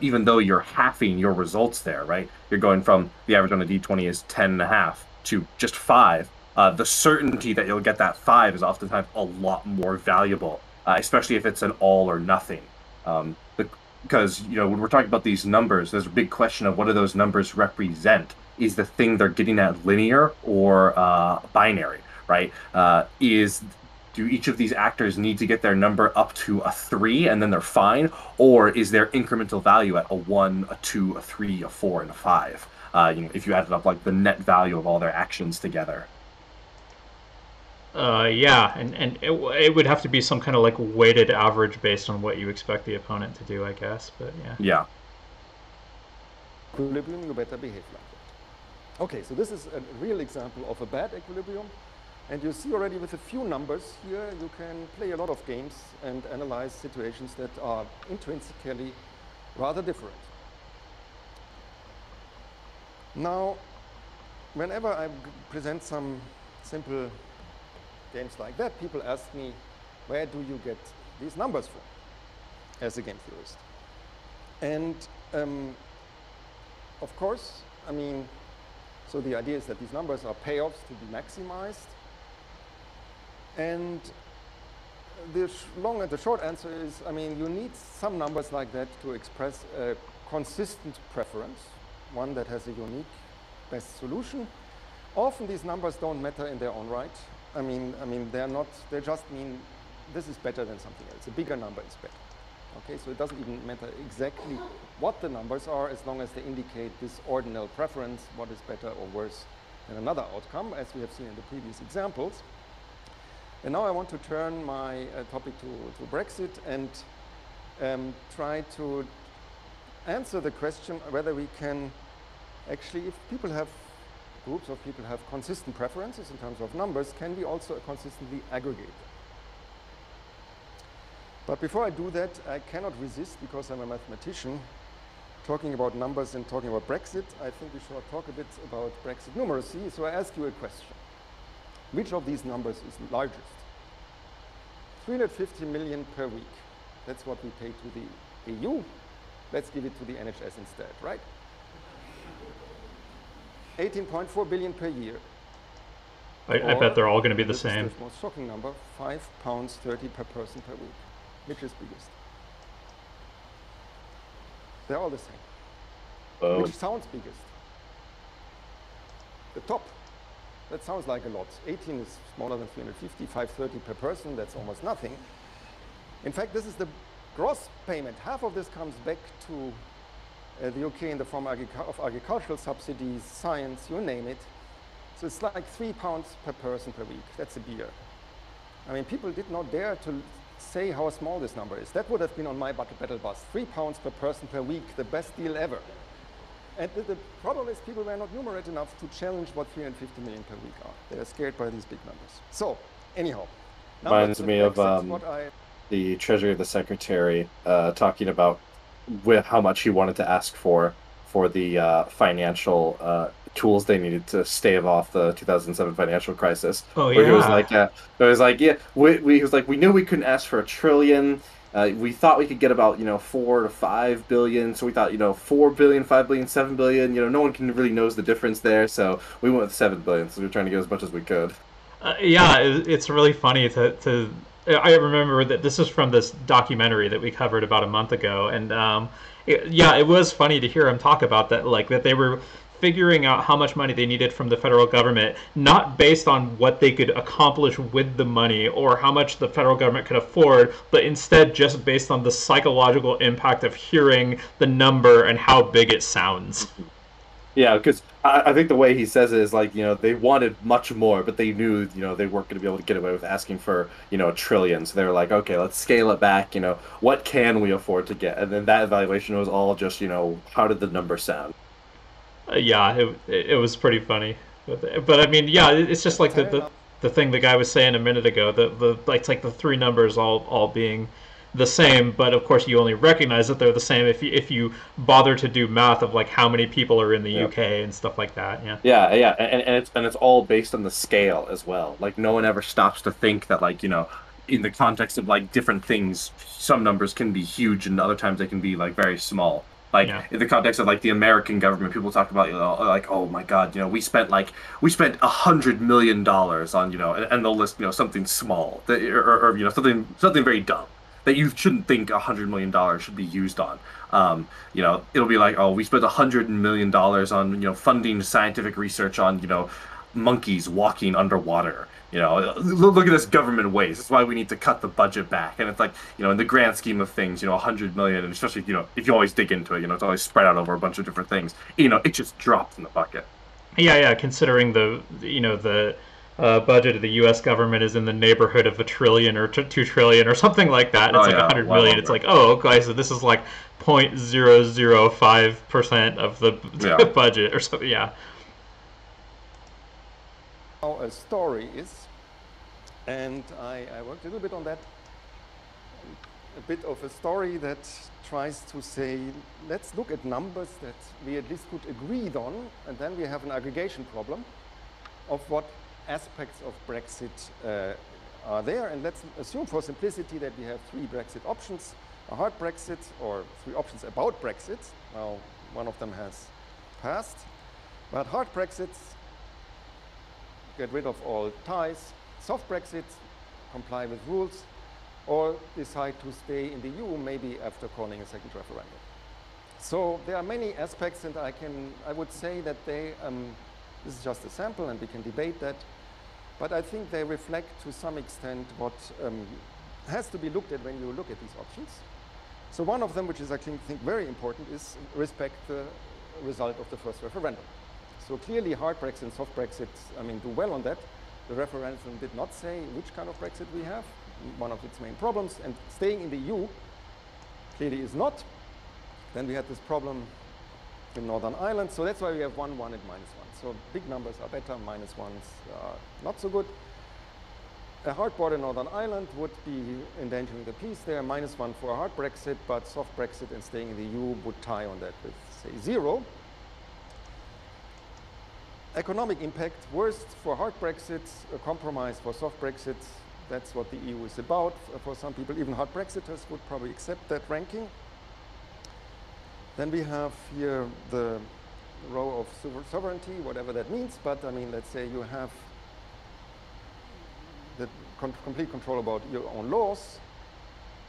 Even though you're halving your results there, right? You're going from the average on a D20 is 10.5 to just 5. The certainty that you'll get that 5 is oftentimes a lot more valuable, especially if it's an all or nothing. Because, when we're talking about these numbers, there's a big question of what do those numbers represent? Is the thing they're getting at linear or binary, right? Do each of these actors need to get their number up to a 3 and then they're fine? Or is their incremental value at a 1, a 2, a 3, a 4, and a 5? If you added up like the net value of all their actions together. Yeah, and it would have to be some kind of like weighted average based on what you expect the opponent to do, I guess. But yeah. Yeah. Equilibrium, you better behave like that. Okay, so this is a real example of a bad equilibrium. And you see already with a few numbers here, you can play a lot of games and analyze situations that are intrinsically rather different. Now, whenever I present some simple games like that, people ask me, where do you get these numbers from as a game theorist? And of course, so the idea is that these numbers are payoffs to be maximized. And the short answer is, you need some numbers like that to express a consistent preference, one that has a unique best solution. Often these numbers don't matter in their own right. They just mean this is better than something else. A bigger number is better. Okay, so it doesn't even matter exactly what the numbers are as long as they indicate this ordinal preference, what is better or worse than another outcome, as we have seen in the previous examples. And now I want to turn my topic to Brexit and try to answer the question whether we can actually, if groups of people have consistent preferences in terms of numbers, can we also consistently aggregate them? But before I do that, I cannot resist, because I'm a mathematician, talking about numbers and talking about Brexit. I think we should talk a bit about Brexit numeracy. So I ask you a question. Which of these numbers is largest? 350 million per week. That's what we pay to the EU. Let's give it to the NHS instead, right? 18.4 billion per year. I bet they're all going to be the same. This is the most shocking number, £5.30 per person per week. Which is biggest? They're all the same. Which sounds biggest? The top. That sounds like a lot. 18 is smaller than 350, 530 per person, that's almost nothing. In fact, this is the gross payment. Half of this comes back to the UK in the form of agricultural subsidies, science, you name it. So it's like £3 per person per week. That's a beer. People did not dare to say how small this number is. That would have been on my battle bus. £3 per person per week, the best deal ever. And the problem is people were not numerate enough to challenge what 350 million per week are. They are scared by these big numbers. So, anyhow. Reminds me of the Treasury of the Secretary talking about how much he wanted to ask for the financial tools they needed to stave off the 2007 financial crisis. Oh, yeah. Where he was like, we knew we couldn't ask for $1 trillion. We thought we could get about 4 to 5 billion, so we thought 4 billion, 5 billion, 7 billion. No one can really knows the difference there, so we went with 7 billion. So we were trying to get as much as we could. Yeah, it's really funny to. I remember that this is from this documentary that we covered about a month ago, and it was funny to hear him talk about that, like that they were figuring out how much money they needed from the federal government, not based on what they could accomplish with the money or how much the federal government could afford, but instead just based on the psychological impact of hearing the number and how big it sounds. Yeah, because I think the way he says it is like, they wanted much more, but they knew, they weren't going to be able to get away with asking for, $1 trillion. So they were like, okay, let's scale it back. What can we afford to get? And then that evaluation was all just, how did the number sound? Yeah, it was pretty funny. But I mean, yeah, it's just like the thing the guy was saying a minute ago, the it's like the three numbers all being the same, but of course you only recognize that they're the same if you bother to do math of like how many people are in the Yeah. UK and stuff like that. Yeah. Yeah, yeah, and it's all based on the scale as well. Like no one ever stops to think that like, in the context of like different things, some numbers can be huge and other times they can be like very small. Like Yeah. in the context of like the American government, people talk about, like, oh my God, we spent $100 million on, and they'll list, something small that, or something very dumb that you shouldn't think $100 million should be used on. It'll be like, oh, we spent $100 million on, funding scientific research on, monkeys walking underwater. Look at this government waste. That's why we need to cut the budget back. And it's like, in the grand scheme of things, 100 million, and especially, if you always dig into it, it's always spread out over a bunch of different things. It just drops in the bucket. Yeah. Considering the budget of the U.S. government is in the neighborhood of $1 trillion or $2 trillion or something like that. And it's Oh like yeah, 100 well million. It's over. like, oh, okay, so this is like 0.005% of the Yeah. budget or something. Yeah. How a story is, and I worked a little bit on that. A bit of a story that tries to say, let's look at numbers that we at least could agree on, and then we have an aggregation problem of what aspects of Brexit are there. And let's assume for simplicity that we have three Brexit options: a hard Brexit, or three options about Brexit. Now, one of them has passed, but hard Brexits get rid of all ties, soft Brexit, comply with rules, or decide to stay in the EU, maybe after calling a second referendum. So there are many aspects, and I would say that they, this is just a sample, and we can debate that, but I think they reflect to some extent what has to be looked at when you look at these options. So one of them, which is I think very important, is respect the result of the first referendum. So clearly hard Brexit and soft Brexit, do well on that. The referendum did not say which kind of Brexit we have, one of its main problems, and staying in the EU clearly is not. Then we had this problem in Northern Ireland, so that's why we have 1, 1, and -1. So big numbers are better, -1s are not so good. A hard border in Northern Ireland would be endangering the peace there, -1 for a hard Brexit, but soft Brexit and staying in the EU would tie on that with, say, 0. Economic impact, worst for hard Brexit, a compromise for soft Brexit. That's what the EU is about. For some people, even hard Brexiters would probably accept that ranking. Then we have here the row of sovereignty, whatever that means. But let's say you have the complete control about your own laws.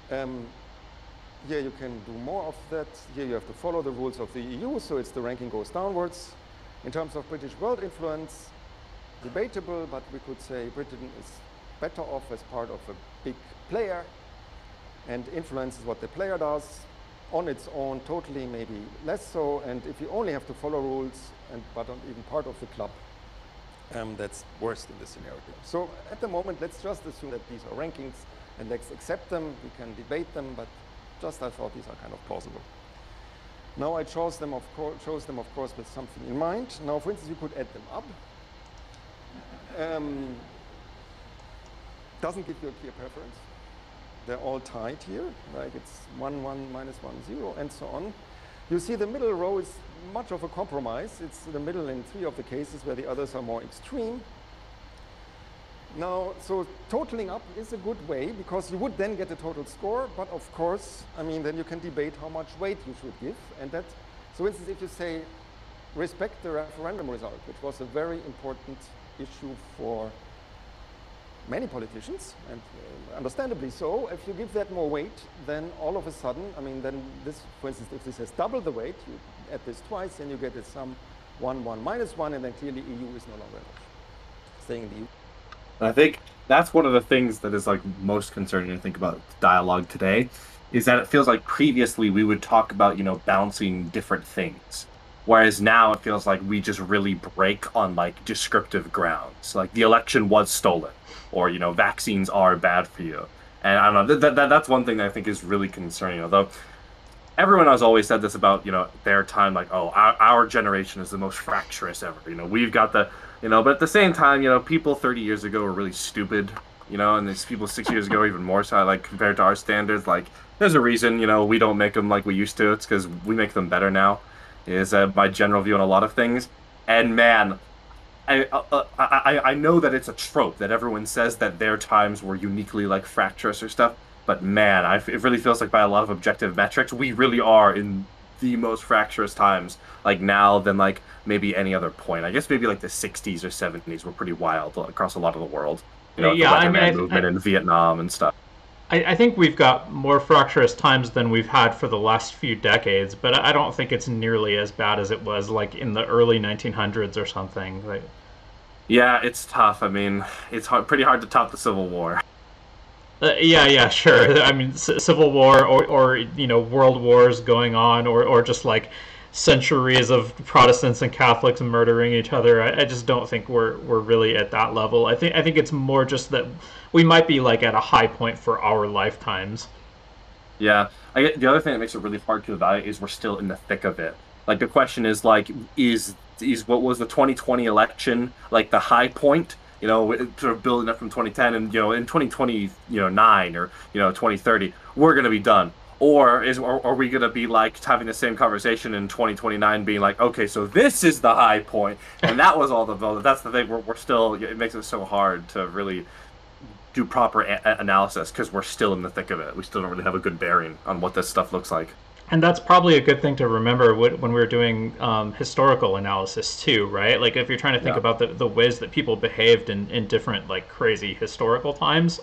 Here you can do more of that. Here you have to follow the rules of the EU, so it's the ranking goes downwards. In terms of British world influence, debatable, but we could say Britain is better off as part of a big player, and influence is what the player does. On its own, totally maybe less so, and if you only have to follow rules, but not even part of the club, that's worst in this scenario. So at the moment, let's just assume that these are rankings, and let's accept them. We can debate them, but just I thought these are kind of plausible. Now I chose them, of course, with something in mind. Now, for instance, you could add them up. Doesn't give you a clear preference. They're all tied here, like it's 1, 1, -1, 0, and so on. You see the middle row is much of a compromise. It's the middle in 3 of the cases where the others are more extreme. Now, so totaling up is a good way, because you would then get a total score, but of course, then you can debate how much weight you should give. And that, so for instance, if you say respect the referendum result, which was a very important issue for many politicians, and understandably so, if you give that more weight, then all of a sudden, then this, for instance, if this has double the weight, you add this twice, then you get a sum 1, 1, -1, and then clearly EU is no longer staying in the EU. And I think that's one of the things that is like most concerning to think about dialogue today, is that it feels like previously we would talk about, balancing different things. Whereas now it feels like we just really break on like descriptive grounds. Like the election was stolen, or, vaccines are bad for you. And I don't know, that's one thing that I think is really concerning. Although everyone has always said this about, their time, like, oh, our generation is the most fractious ever. We've got but at the same time, people 30 years ago were really stupid, and these people 6 years ago even more so, like, compared to our standards. Like, there's a reason, we don't make them like we used to. It's because we make them better now, is my general view on a lot of things. And man, I know that it's a trope that everyone says that their times were uniquely like fractious or stuff, but man, it really feels like by a lot of objective metrics, we really are in the most fractious times, like now than like maybe any other point. I guess maybe like the 60s or 70s were pretty wild across a lot of the world. The Weatherman movement in Vietnam and stuff. I think we've got more fractious times than we've had for the last few decades, but I don't think it's nearly as bad as it was like in the early 1900s or something. Like, yeah, it's tough. I mean, it's pretty hard to top the Civil War. yeah, sure. I mean, Civil War or world wars going on, or just like centuries of Protestants and Catholics murdering each other. I just don't think we're really at that level. I think it's more just that we might be like at a high point for our lifetimes. Yeah, the other thing that makes it really hard to evaluate is we're still in the thick of it. Like the question is like, is what was the 2020 election like the high point? Sort of building up from 2010, and in 2029 or 2030, we're gonna be done. Or are we gonna be like having the same conversation in 2029, being like, okay, so this is the high point, and that was all the vote. That's the thing. We're still. It makes it so hard to really do proper analysis because we're still in the thick of it. We still don't really have a good bearing on what this stuff looks like. And that's probably a good thing to remember when we're doing historical analysis too, right? Like if you're trying to think about the ways that people behaved in different like crazy historical times,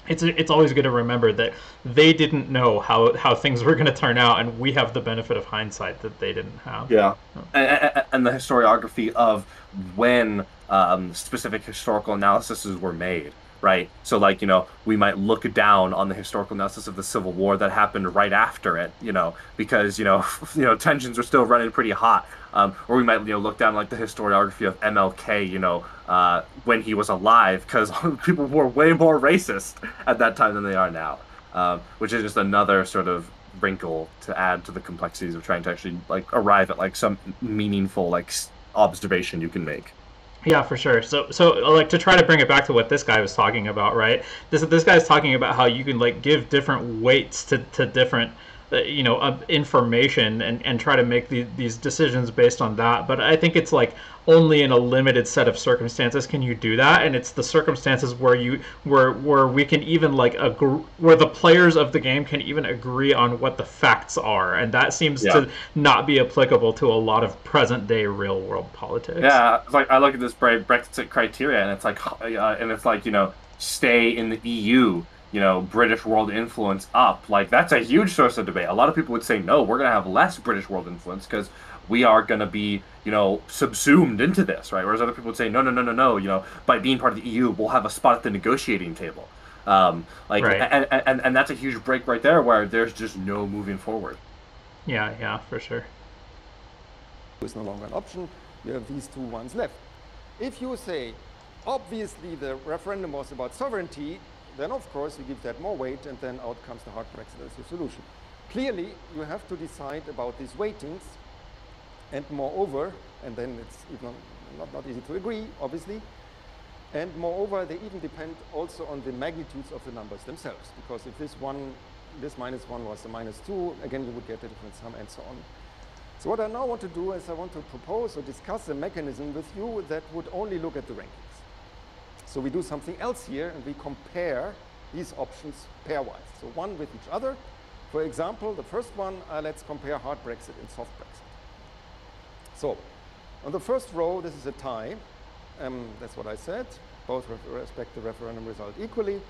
it's always good to remember that they didn't know how things were going to turn out, and we have the benefit of hindsight that they didn't have. Yeah, and the historiography of when specific historical analyses were made. Right. So like, we might look down on the historical analysis of the Civil War that happened right after it, because, tensions are still running pretty hot. Or we might, look down like the historiography of MLK, when he was alive, because people were way more racist at that time than they are now, which is just another sort of wrinkle to add to the complexities of trying to actually like arrive at like some meaningful like observation you can make. Yeah, for sure. So like to try to bring it back to what this guy was talking about, right? This guy's talking about how you can like give different weights to different information and try to make these decisions based on that. But I think it's like only in a limited set of circumstances can you do that, and it's the circumstances where we can even like agree, where the players of the game can even agree on what the facts are, and that seems to not be applicable to a lot of present day real world politics. Yeah, it's like I look at this Brexit criteria, and it's like stay in the EU. British world influence up. Like, that's a huge source of debate. A lot of people would say, no, we're going to have less British world influence because we are going to be, subsumed into this, right? Whereas other people would say, no, by being part of the EU, we'll have a spot at the negotiating table. Right. And that's a huge break right there where there's just no moving forward. Yeah, for sure. It's no longer an option. You have these two ones left. If you say, obviously the referendum was about sovereignty, then of course you give that more weight, and then out comes the hard Brexit as your solution. Clearly, you have to decide about these weightings, and moreover, and then it's even not easy to agree, obviously, and moreover, they even depend also on the magnitudes of the numbers themselves, because if this minus 1 was a minus 2, again, you would get a different sum, and so on. So what I now want to do is I want to propose or discuss a mechanism with you that would only look at the rankings. So we do something else here, and we compare these options pairwise. So one with each other. For example, the first one, let's compare hard Brexit and soft Brexit. So on the first row, this is a tie. That's what I said. Both respect the referendum result equally. In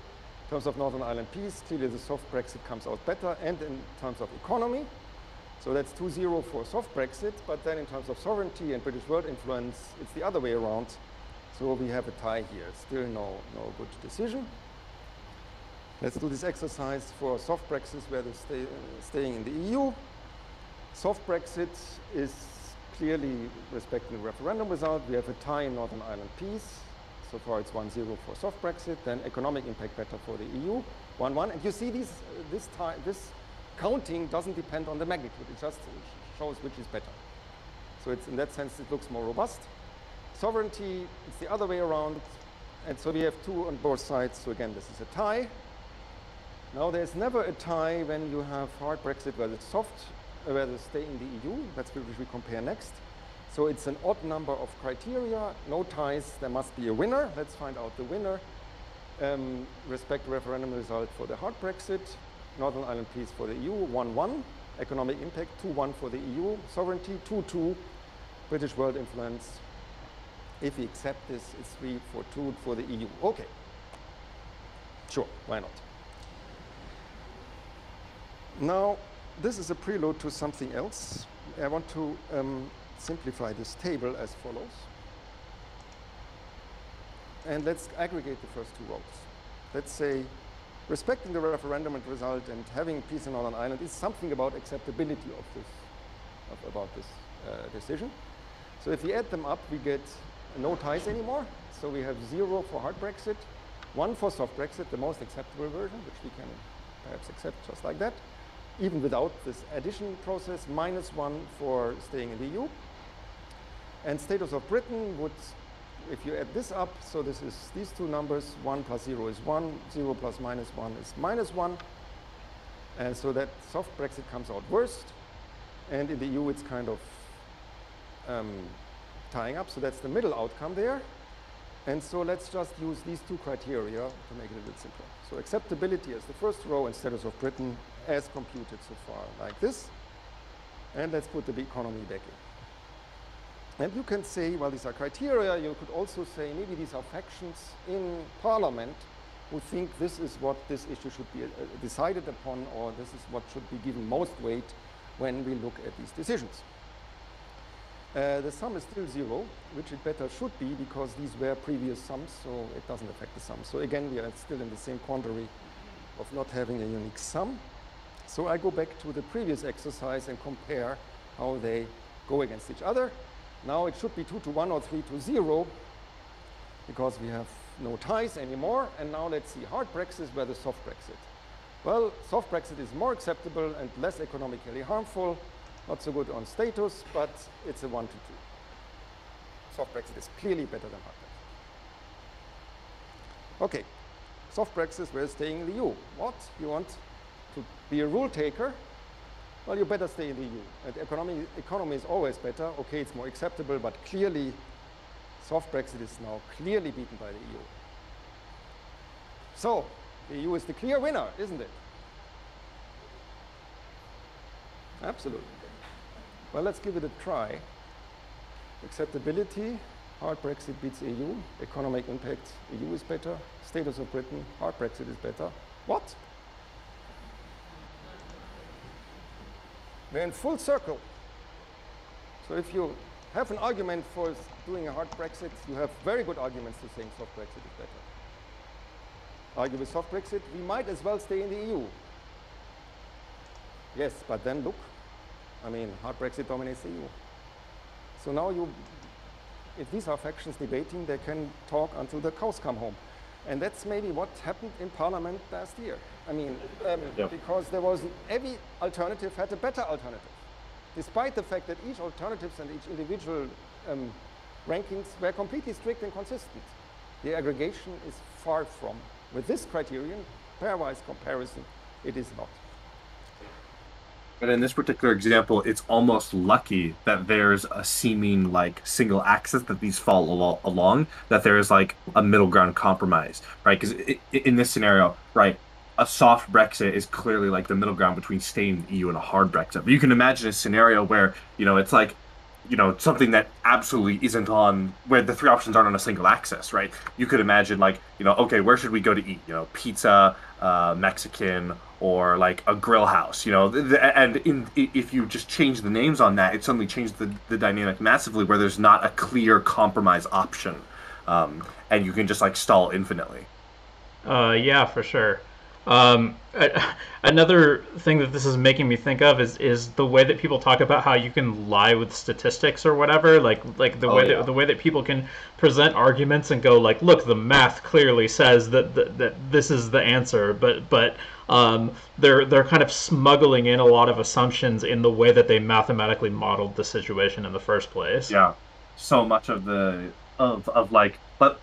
terms of Northern Ireland peace, clearly the soft Brexit comes out better, and in terms of economy. So that's 2-0 for soft Brexit, but then in terms of sovereignty and British world influence, it's the other way around. So we have a tie here. Still no good decision. Let's do this exercise for soft Brexit, where they're staying in the EU. Soft Brexit is clearly respecting the referendum result. We have a tie in Northern Ireland peace. So far it's 1-0 for soft Brexit. Then economic impact better for the EU, 1-1. And you see this counting doesn't depend on the magnitude. It just shows which is better. So it's, in that sense, it looks more robust. Sovereignty, it's the other way around. And so we have 2 on both sides. So again, this is a tie. Now, there's never a tie when you have hard Brexit, whether it's soft, whether stay in the EU. That's what we compare next. So it's an odd number of criteria. No ties. There must be a winner. Let's find out the winner. Respect referendum result for the hard Brexit. Northern Ireland peace for the EU, 1-1. Economic impact, 2-1 for the EU. Sovereignty, 2-2. British world influence. If we accept this, it's 3-4-2 for the EU. Okay. Sure, why not? Now, this is a prelude to something else. I want to simplify this table as follows. And let's aggregate the first 2 rows. Let's say respecting the referendum and result and having peace in Northern Ireland is something about acceptability of this, decision. So if we add them up, we get no ties anymore. So we have 0 for hard Brexit, 1 for soft Brexit, the most acceptable version, which we can perhaps accept just like that, even without this addition process, -1 for staying in the EU. And status of Britain would, if you add this up, so this is these 2 numbers, 1 plus 0 is 1, 0 plus -1 is -1. And so that soft Brexit comes out worst. And in the EU, it's kind of tying up. So that's the middle outcome there. And so let's just use these 2 criteria to make it a bit simpler. So acceptability as the first row and status of Britain as computed so far, like this. And let's put the economy back in. And you can say, well, these are criteria. You could also say maybe these are factions in Parliament who think this is what this issue should be decided upon, or this is what should be given most weight when we look at these decisions. The sum is still 0, which it better should be because these were previous sums, so it doesn't affect the sum. So again, we are still in the same quandary of not having a unique sum. So I go back to the previous exercise and compare how they go against each other. Now it should be 2-1 or 3-0 because we have no ties anymore. And now let's see hard Brexit versus soft Brexit. Well, soft Brexit is more acceptable and less economically harmful. Not so good on status, but it's a 1-2. Soft Brexit is clearly better than hard Brexit. Okay, soft Brexit, we're staying in the EU. What? You want to be a rule taker? Well, you better stay in the EU. And economy is always better. Okay, it's more acceptable, but clearly soft Brexit is now clearly beaten by the EU. So, the EU is the clear winner, isn't it? Absolutely. Well, let's give it a try. Acceptability, hard Brexit beats EU. Economic impact, EU is better. Status of Britain, hard Brexit is better. What? We're in full circle. So if you have an argument for doing a hard Brexit, you have very good arguments to saying soft Brexit is better. Argue with soft Brexit, we might as well stay in the EU. Yes, but then look, I mean, hard Brexit dominates the EU. So now if these are factions debating, they can talk until the cows come home. And that's maybe what happened in Parliament last year. I mean, because there was, every alternative had a better alternative. Despite the fact that each alternatives and each individual rankings were completely strict and consistent. The aggregation is far from, with this criterion, pairwise comparison, it is not. But in this particular example, it's almost lucky that there's a seeming like single axis that these fall along, that there is like a middle ground compromise, right? Because in this scenario, right, a soft Brexit is clearly like the middle ground between staying in the EU and a hard Brexit. But you can imagine a scenario where, you know, it's like, you know, something that absolutely isn't on, where the 3 options aren't on a single axis, right? You could imagine like, you know, okay, where should we go to eat? You know, pizza, Mexican, or like a grill house, you know, if you just change the names on that, it suddenly changed the dynamic massively, where there's not a clear compromise option, and you can just like stall infinitely. Yeah, for sure. Another thing that this is making me think of is the way that people talk about how you can lie with statistics or whatever, like Oh yeah. the way that people can present arguments and go like, look, the math clearly says that this is the answer, but they're kind of smuggling in a lot of assumptions in the way that they mathematically modeled the situation in the first place. Yeah. So much of the of like, but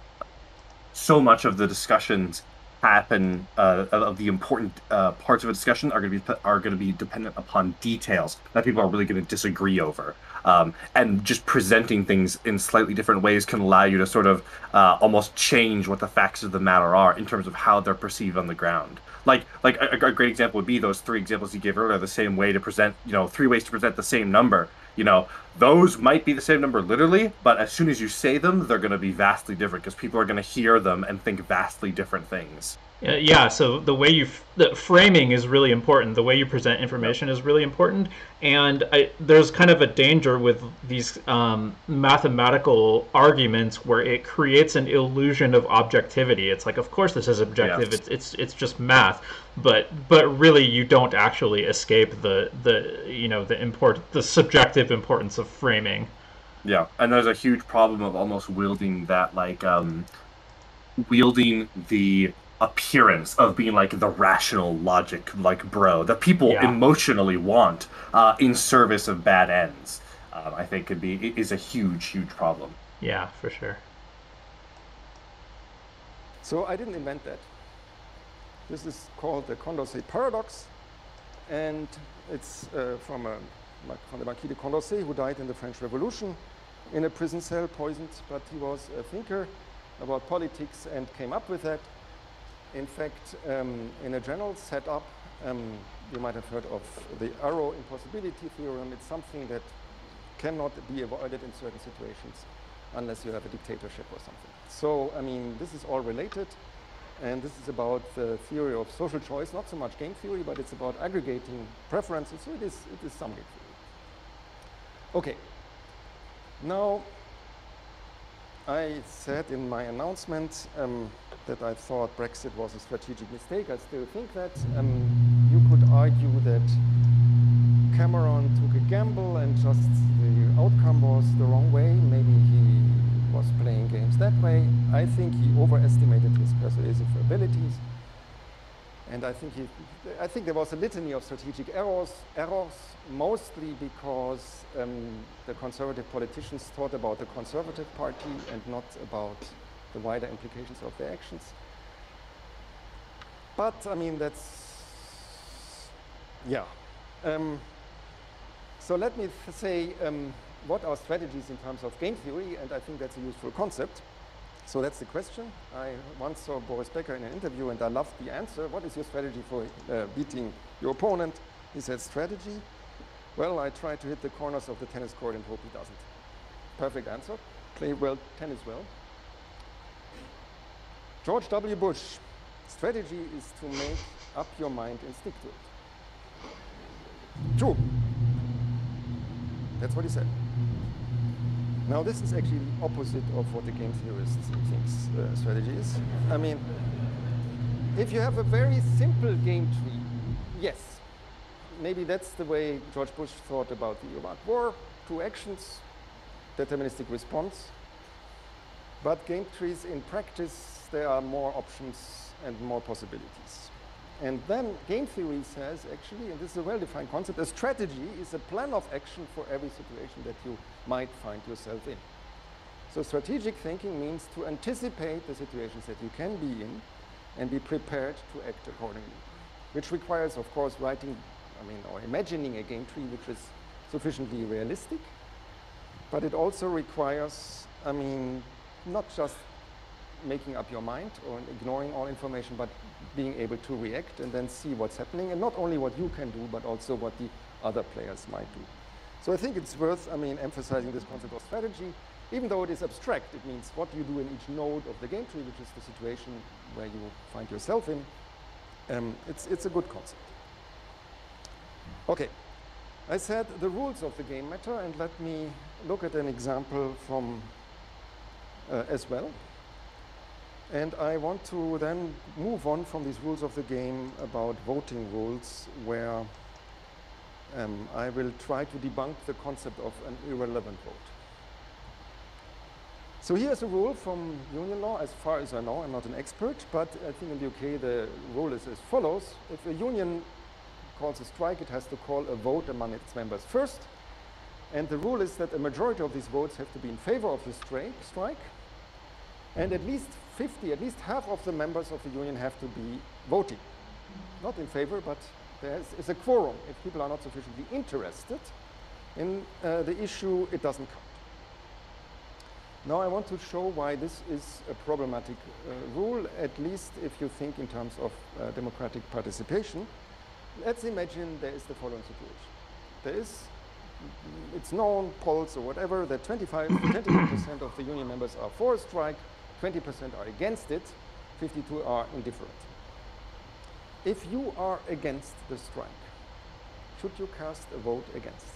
so much of the discussions happen of the important parts of a discussion are going to be dependent upon details that people are really going to disagree over. And just presenting things in slightly different ways can allow you to sort of almost change what the facts of the matter are in terms of how they're perceived on the ground. Like a great example would be those three examples you gave earlier, the same way to present, three ways to present the same number. Those might be the same number literally, but as soon as you say them, they're going to be vastly different because people are going to hear them and think vastly different things. Yeah, so the framing is really important. The way you present information is really important, and there's kind of a danger with these mathematical arguments where it creates an illusion of objectivity. It's like, of course, this is objective. Yes. It's just math, but really, you don't actually escape the subjective importance of framing. Yeah, and there's a huge problem of almost wielding that, wielding the appearance of being like the rational logic like bro that people emotionally want in service of bad ends. I think is a huge problem. Yeah, for sure. So I didn't invent that. This is called the Condorcet paradox, and it's from the Marquis de Condorcet, who died in the French Revolution in a prison cell, poisoned, but he was a thinker about politics and came up with that. In fact, in a journal set up, you might have heard of the arrow impossibility theorem. It's something that cannot be avoided in certain situations unless you have a dictatorship or something. So, I mean, this is all related, and this is about the theory of social choice, not so much game theory, but it's about aggregating preferences, so it is some game theory. Okay. Now, I said in my announcement that I thought Brexit was a strategic mistake. I still think that. You could argue that Cameron took a gamble and just the outcome was the wrong way. Maybe he was playing games that way. I think he overestimated his persuasive abilities. And I think there was a litany of strategic errors, mostly because the conservative politicians thought about the Conservative Party and not about the wider implications of their actions. But, I mean, that's, yeah. So let me say what are strategies in terms of game theory, and I think that's a useful concept. So that's the question. I once saw Boris Becker in an interview, and I loved the answer. What is your strategy for beating your opponent? He said, strategy? Well, I try to hit the corners of the tennis court and hope he doesn't. Perfect answer. Play well, tennis well. George W. Bush, strategy is to make up your mind and stick to it. True. That's what he said. Now, this is actually the opposite of what the game theorist thinks strategy is. I mean, if you have a very simple game tree, yes, maybe that's the way George Bush thought about the Iraq War. 2 actions, deterministic response. But game trees, in practice, there are more options and more possibilities. And then game theory says, actually, and this is a well-defined concept, a strategy is a plan of action for every situation that you might find yourself in. So strategic thinking means to anticipate the situations that you can be in and be prepared to act accordingly, which requires, of course, writing, or imagining a game tree which is sufficiently realistic, but it also requires, not just making up your mind or ignoring all information, but being able to react and then see what's happening, and not only what you can do, but also what the other players might do. So I think it's worth, emphasizing this concept of strategy. Even though it is abstract, it means what you do in each node of the game tree, which is the situation where you find yourself in. It's a good concept. Okay, I said the rules of the game matter, and let me look at an example from as well. And I want to then move on from these rules of the game about voting rules, where I will try to debunk the concept of an irrelevant vote. So here's a rule from union law, as far as I know. I'm not an expert, but I think in the UK the rule is as follows. If a union calls a strike, it has to call a vote among its members first. And the rule is that a majority of these votes have to be in favor of the strike. And at least half of the members of the union have to be voting. Not in favor, but there is a quorum. If people are not sufficiently interested in the issue, it doesn't count. Now I want to show why this is a problematic rule, at least if you think in terms of democratic participation. Let's imagine there is the following situation. It's known, polls or whatever, that 21% of the union members are for a strike, 20% are against it, 52 are indifferent. If you are against the strike, should you cast a vote against?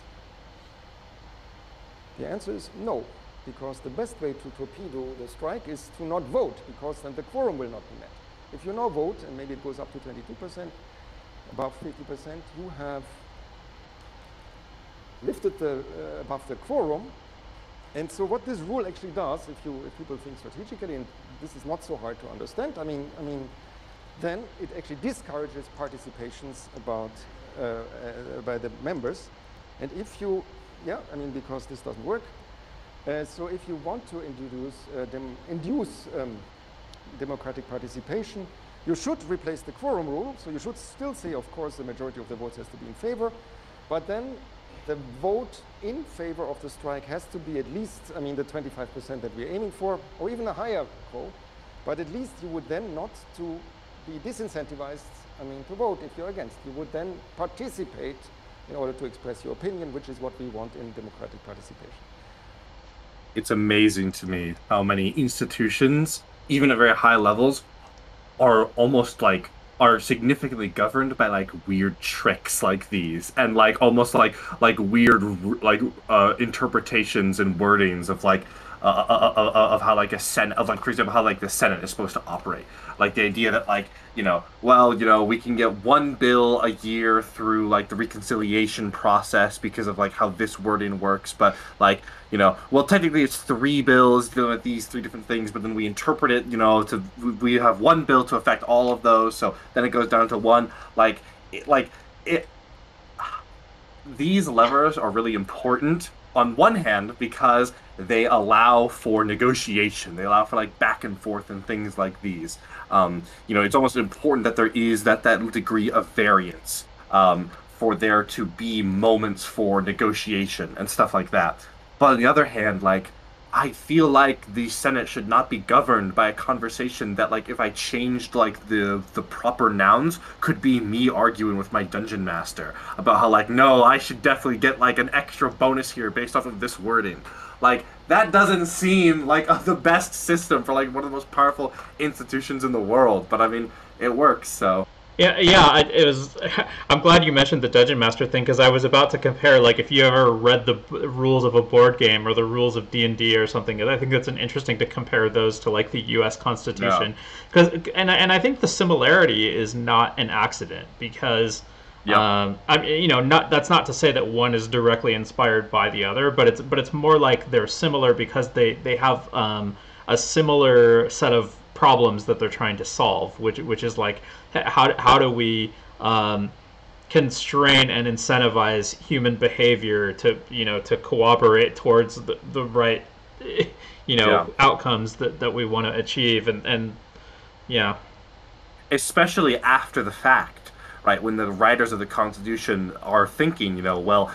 The answer is no, because the best way to torpedo the strike is to not vote, because then the quorum will not be met. If you now vote, and maybe it goes up to 22%, above 50%, you have lifted above the quorum. And so what this rule actually does, if people think strategically, and this is not so hard to understand, I mean, then it actually discourages participations by the members. And if you, because this doesn't work, so if you want to induce democratic participation, you should replace the quorum rule. So you should still say, of course, the majority of the votes has to be in favor, but then the vote in favor of the strike has to be at least, the 25% that we're aiming for, or even a higher goal. But at least you would then not to be disincentivized, to vote if you're against. You would then participate in order to express your opinion, which is what we want in democratic participation. It's amazing to me how many institutions, even at very high levels, are almost like are significantly governed by like weird tricks like these, and like almost like weird interpretations and wordings of like of how like a Senate, of like, for example, how like the Senate is supposed to operate. Like the idea that like, we can get one bill a year through like the reconciliation process because of like how this wording works, but like, technically it's 3 bills dealing with these 3 different things, but then we interpret it, we have one bill to affect all of those, so then it goes down to one. These levers are really important on one hand because they allow for negotiation. They allow for like back and forth and things like these. It's almost important that there is that degree of variance for there to be moments for negotiation and stuff like that. But on the other hand, like, I feel like the Senate should not be governed by a conversation that, like, if I changed, like, the proper nouns, could be me arguing with my dungeon master about how, like, no, I should definitely get, like, an extra bonus here based off of this wording. Like, that doesn't seem like the best system for, like, one of the most powerful institutions in the world. But, I mean, it works, so... Yeah, it was. I'm glad you mentioned the Dungeon Master thing, because I was about to compare, like, if you ever read the rules of a board game or the rules of D&D or something. I think that's interesting to compare those to like the U.S. Constitution, and I think the similarity is not an accident, because that's not to say that one is directly inspired by the other, but it's more like they're similar because they have a similar set of problems that they're trying to solve, which is like how do we constrain and incentivize human behavior to cooperate towards the right outcomes that we want to achieve, and especially after the fact. Right, when the writers of the Constitution are thinking,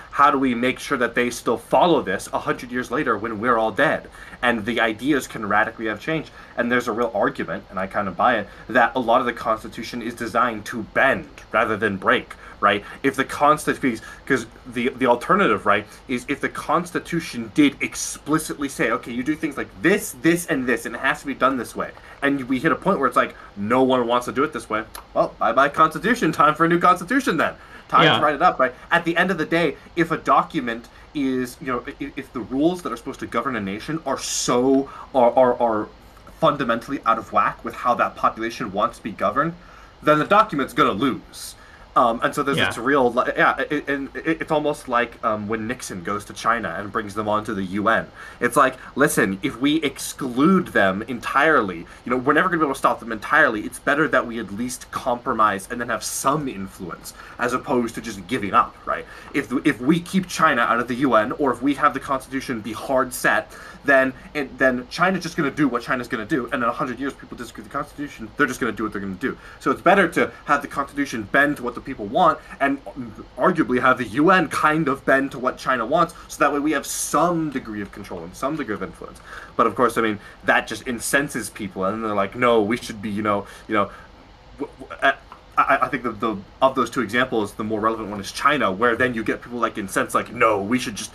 how do we make sure that they still follow this 100 years later when we're all dead? And the ideas can radically have changed. And there's a real argument, and I kind of buy it, that a lot of the Constitution is designed to bend rather than break, right? If the Constitution, because the alternative, right, is if the Constitution did explicitly say, okay, you do things like this, this, and this, and it has to be done this way. And we hit a point where it's like, no one wants to do it this way. Well, bye-bye Constitution. Time for a new Constitution then. Time to write it up, right? At the end of the day, if a document is, if the rules that are supposed to govern a nation are fundamentally out of whack with how that population wants to be governed, then the document's going to lose. And so there's Yeah. this real, it's almost like when Nixon goes to China and brings them onto the UN. It's like, listen, if we exclude them entirely, we're never going to be able to stop them entirely. It's better that we at least compromise and then have some influence, as opposed to just giving up, right? If we keep China out of the UN, or if we have the Constitution be hard set, then China's just going to do what China's going to do. And in 100 years, people disagree with the Constitution, they're just going to do what they're going to do. So it's better to have the Constitution bend to what the people want, and arguably have the UN kind of bend to what China wants, so that way we have some degree of control and some degree of influence. But of course, I mean, that just incenses people, and they're like, no, we should be, I think the of those two examples, the more relevant one is China, where then you get people like incensed, like, no, we should just,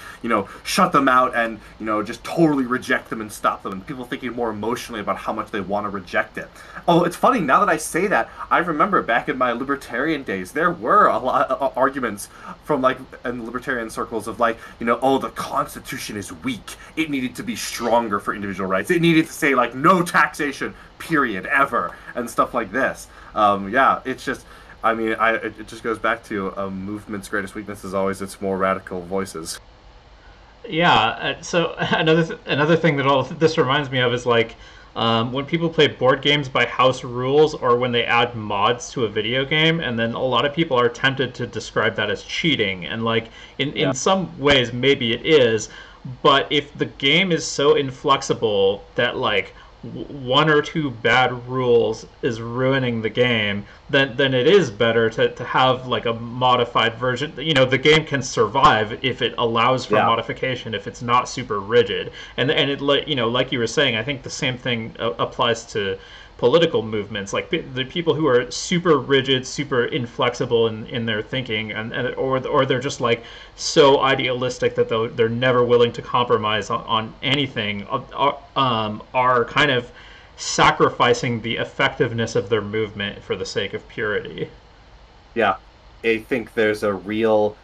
shut them out and, just totally reject them and stop them. And people thinking more emotionally about how much they want to reject it. Oh, it's funny, now that I say that, I remember back in my libertarian days, there were a lot of arguments from, like, in libertarian circles of, like, oh, the Constitution is weak. It needed to be stronger for individual rights. It needed to say, like, no taxation, period, ever, and stuff like this. Yeah, it's just, I mean, it just goes back to movement's greatest weakness is always its more radical voices. Yeah. So another thing that all this reminds me of is like when people play board games by house rules, or when they add mods to a video game, and then a lot of people are tempted to describe that as cheating. And like in some ways, maybe it is, but if the game is so inflexible that like one or two bad rules is ruining the game, then it is better to have like a modified version. The game can survive if it allows for modification, if it's not super rigid. And it, like you were saying, I think the same thing applies to political movements, like the people who are super rigid, super inflexible in their thinking, or they're just like so idealistic that they're never willing to compromise on anything, are kind of sacrificing the effectiveness of their movement for the sake of purity. Yeah, I think there's a real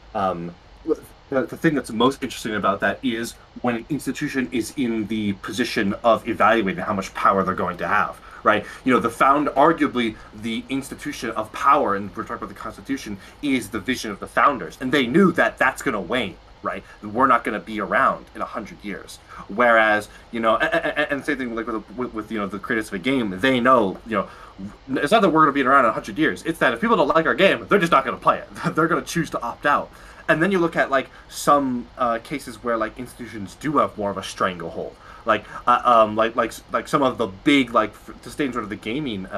the thing that's most interesting about that is when an institution is in the position of evaluating how much power they're going to have, right? Arguably the institution of power, and we're talking about the Constitution, is the vision of the founders. And they knew that that's going to wane, right? We're not going to be around in 100 years. Whereas, and same thing like with the creators of a game, they know, it's not that we're going to be around in 100 years. It's that if people don't like our game, they're just not going to play it. They're going to choose to opt out. And then you look at like some cases where like institutions do have more of a stranglehold, like some of the big, like, to stay in sort of the gaming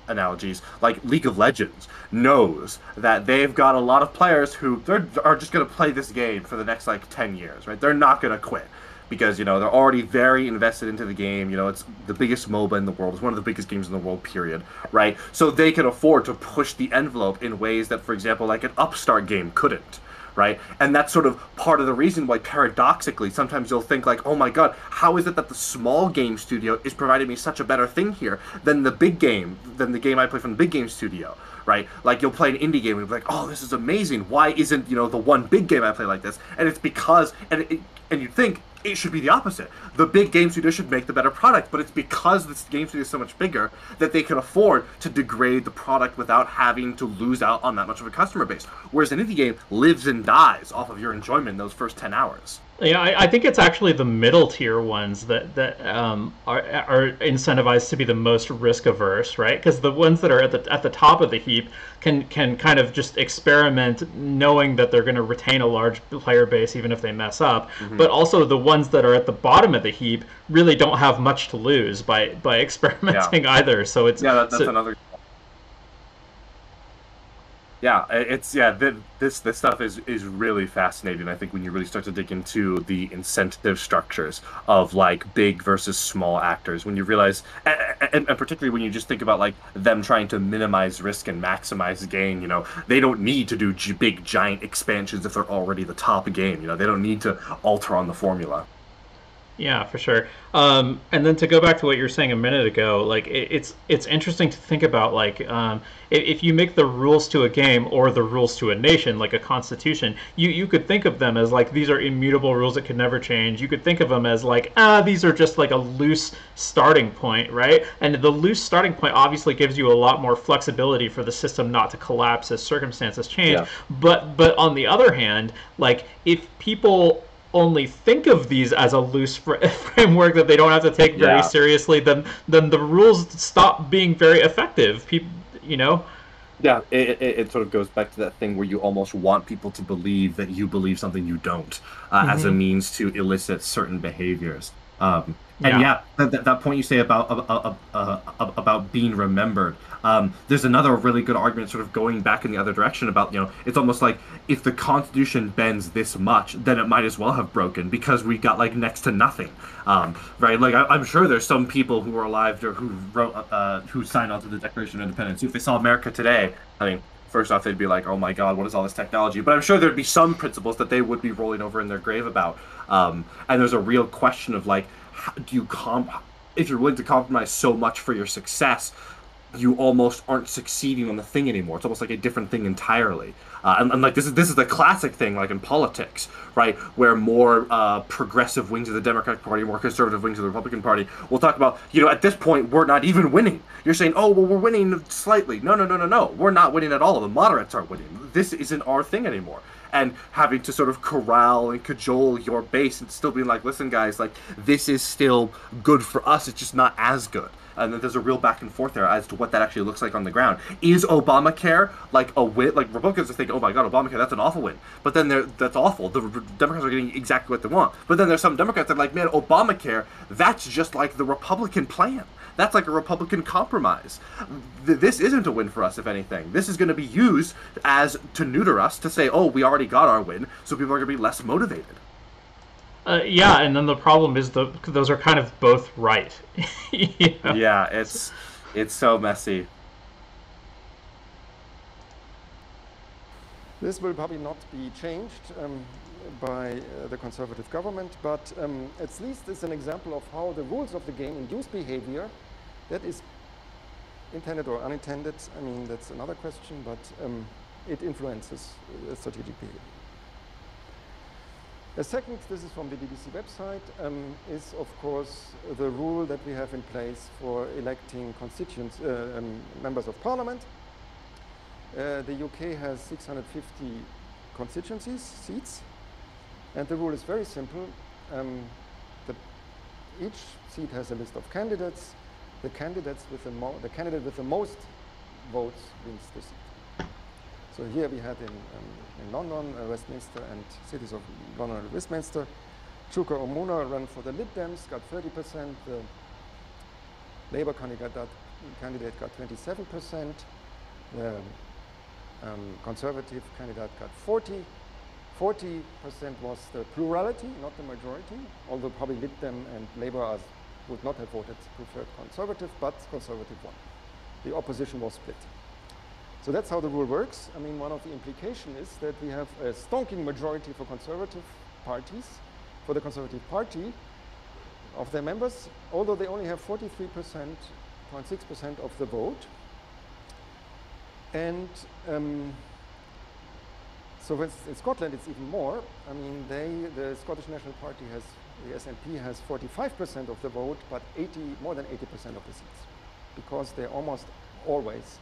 analogies, like League of Legends knows that they've got a lot of players who are just going to play this game for the next like 10 years, right? They're not going to quit. Because, they're already very invested into the game. It's the biggest MOBA in the world. It's one of the biggest games in the world, period. Right? So they can afford to push the envelope in ways that, for example, like an Upstart game couldn't. Right? And that's sort of part of the reason why, paradoxically, sometimes you'll think like, oh my god, how is it that the small game studio is providing me such a better thing here than the game I play from the big game studio? Right? Like, you'll play an indie game and you'll be like, oh, this is amazing. Why isn't, the one big game I play like this? And it's because, and you'd think, it should be the opposite. The big game studio should make the better product, but it's because this game studio is so much bigger that they can afford to degrade the product without having to lose out on that much of a customer base. Whereas an indie game lives and dies off of your enjoyment in those first 10 hours. Yeah, I think it's actually the middle tier ones that are incentivized to be the most risk averse, right? Because the ones that are at the top of the heap can kind of just experiment, knowing that they're going to retain a large player base even if they mess up. Mm-hmm. But also the ones that are at the bottom of the heap really don't have much to lose by experimenting either. So it's that's another. Yeah, this stuff is really fascinating. I think when you really start to dig into the incentive structures of like big versus small actors, when you realize, and particularly when you just think about like them trying to minimize risk and maximize gain, they don't need to do big giant expansions if they're already the top game. They don't need to alter on the formula. Yeah, for sure. And then to go back to what you were saying a minute ago, like it's interesting to think about like if you make the rules to a game or the rules to a nation, like a constitution, you could think of them as like these are immutable rules that could never change. You could think of them as like these are just like a loose starting point, right? And the loose starting point obviously gives you a lot more flexibility for the system not to collapse as circumstances change. Yeah. But on the other hand, like if people only think of these as a loose framework that they don't have to take very Yeah. seriously, then the rules stop being very effective. People, you know. Yeah, it sort of goes back to that thing where you almost want people to believe that you believe something you don't, as a means to elicit certain behaviors. And Yeah. yeah, that point you say about being remembered. There's another really good argument, sort of going back in the other direction about, it's almost like if the Constitution bends this much, then it might as well have broken because we got like next to nothing, right? Like I'm sure there's some people who are alive or who wrote, who signed on to the Declaration of Independence. If they saw America today, I mean, first off, they'd be like, "Oh my God, what is all this technology?" But I'm sure there'd be some principles that they would be rolling over in their grave about. And there's a real question of like, how do you if you're willing to compromise so much for your success, you almost aren't succeeding on the thing anymore. It's almost like a different thing entirely. And like this is the classic thing, like in politics, right, where more progressive wings of the Democratic Party, more conservative wings of the Republican Party will talk about, at this point we're not even winning. You're saying, oh well, we're winning slightly. No, we're not winning at all. The moderates are winning. This isn't our thing anymore. And having to sort of corral and cajole your base and still being like, listen, guys, like this is still good for us. It's just not as good. And then there's a real back and forth there as to what that actually looks like on the ground. Is Obamacare like a win? Like Republicans are thinking, oh my God, Obamacare, that's an awful win. But then that's awful. The Democrats are getting exactly what they want. But then there's some Democrats that are like, man, Obamacare, that's just like the Republican plan. That's like a Republican compromise. This isn't a win for us, if anything. This is going to be used as to neuter us, to say, oh, we already got our win, so people are going to be less motivated. Yeah, and then the problem is those are kind of both right. Yeah, it's so messy. This will probably not be changed by the conservative government, but at least it's an example of how the rules of the game induce behavior that is intended or unintended. I mean, that's another question, but it influences strategic behavior. A second, this is from the BBC website, is of course the rule that we have in place for electing constituents, members of parliament. The UK has 650 constituencies, seats, and the rule is very simple. Each seat has a list of candidates. The candidate with the most votes wins the seat. So here we had in London, Westminster, and cities of London and Westminster, Chuka Umunna ran for the Lib Dems, got 30%. The Labour candidate got 27%. The Conservative candidate got 40%. 40% was the plurality, not the majority, although probably Lib Dem and Labour would not have voted preferred Conservative, but Conservative won. The opposition was split. So that's how the rule works. I mean, one of the implications is that we have a stonking majority for conservative parties, for the Conservative Party of their members, although they only have 43.6% of the vote. And so in Scotland, it's even more. I mean, the Scottish National Party the SNP has 45% of the vote, but more than 80% of the seats, because they're almost always,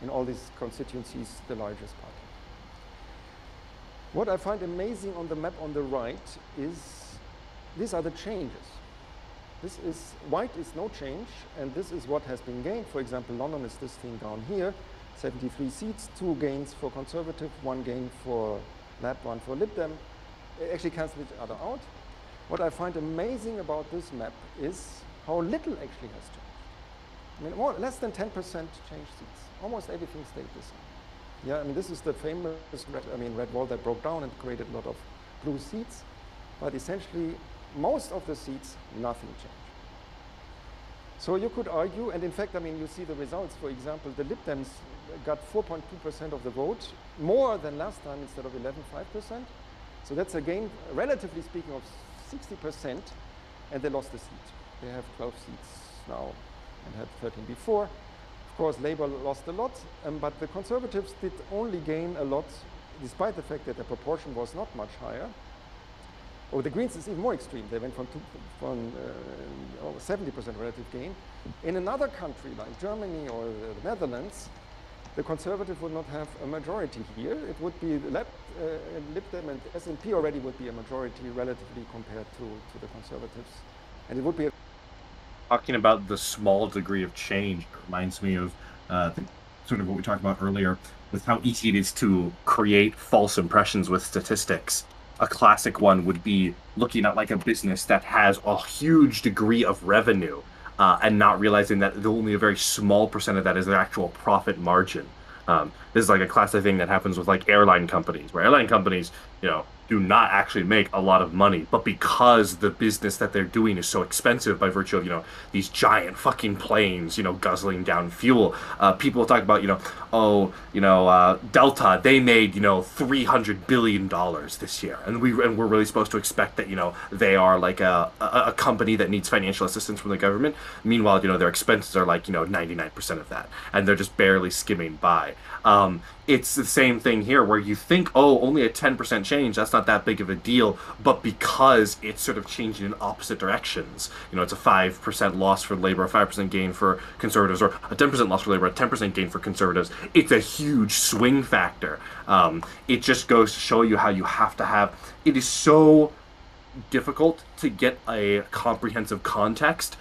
in all these constituencies, the largest party. What I find amazing on the map on the right is, these are the changes. White is no change, and this is what has been gained. For example, London is this thing down here. 73 seats, 2 gains for Conservative, 1 gain for Lab, 1 for Lib Dem. They actually cancel each other out. What I find amazing about this map is how little actually has changed. I mean, less than 10% changed seats. Almost everything stayed the same. Yeah, I mean, this is the famous red wall that broke down and created a lot of blue seats. But essentially, most of the seats, nothing changed. So you could argue, and in fact, I mean, you see the results. For example, the Lib Dems got 4.2% of the vote, more than last time instead of 11.5%. So that's a gain, relatively speaking, of 60%. and they lost a seat. They have 12 seats now and had 13 before. Of course, Labour lost a lot, but the Conservatives did only gain a lot, despite the fact that the proportion was not much higher. Or the Greens is even more extreme. They went from 70% relative gain. In another country like Germany or the Netherlands, the Conservative would not have a majority here. It would be Lib Dem and SNP already would be a majority relatively compared to the Conservatives. And it would be talking about the small degree of change. It reminds me of sort of what we talked about earlier with how easy it is to create false impressions with statistics. A classic one would be looking at like a business that has a huge degree of revenue and not realizing that only a very small percent of that is their actual profit margin. This is like a classic thing that happens with like airline companies, where airline companies, do not actually make a lot of money, but because the business that they're doing is so expensive by virtue of, these giant fucking planes, guzzling down fuel, people talk about, Delta, they made, $300 billion this year. And we're really supposed to expect that, they are like a company that needs financial assistance from the government. Meanwhile, their expenses are like, 99% of that. And they're just barely skimming by. It's the same thing here where you think, only a 10% change, that's not that big of a deal, but because it's sort of changing in opposite directions, it's a 5% loss for Labour, a 5% gain for Conservatives, or a 10% loss for Labour, a 10% gain for Conservatives, it's a huge swing factor. It just goes to show you how you have to have, it is so difficult to get a comprehensive context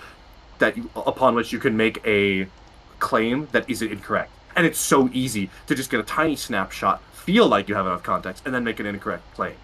upon which you can make a claim that isn't incorrect. And it's so easy to just get a tiny snapshot, feel like you have enough context, and then make an incorrect claim.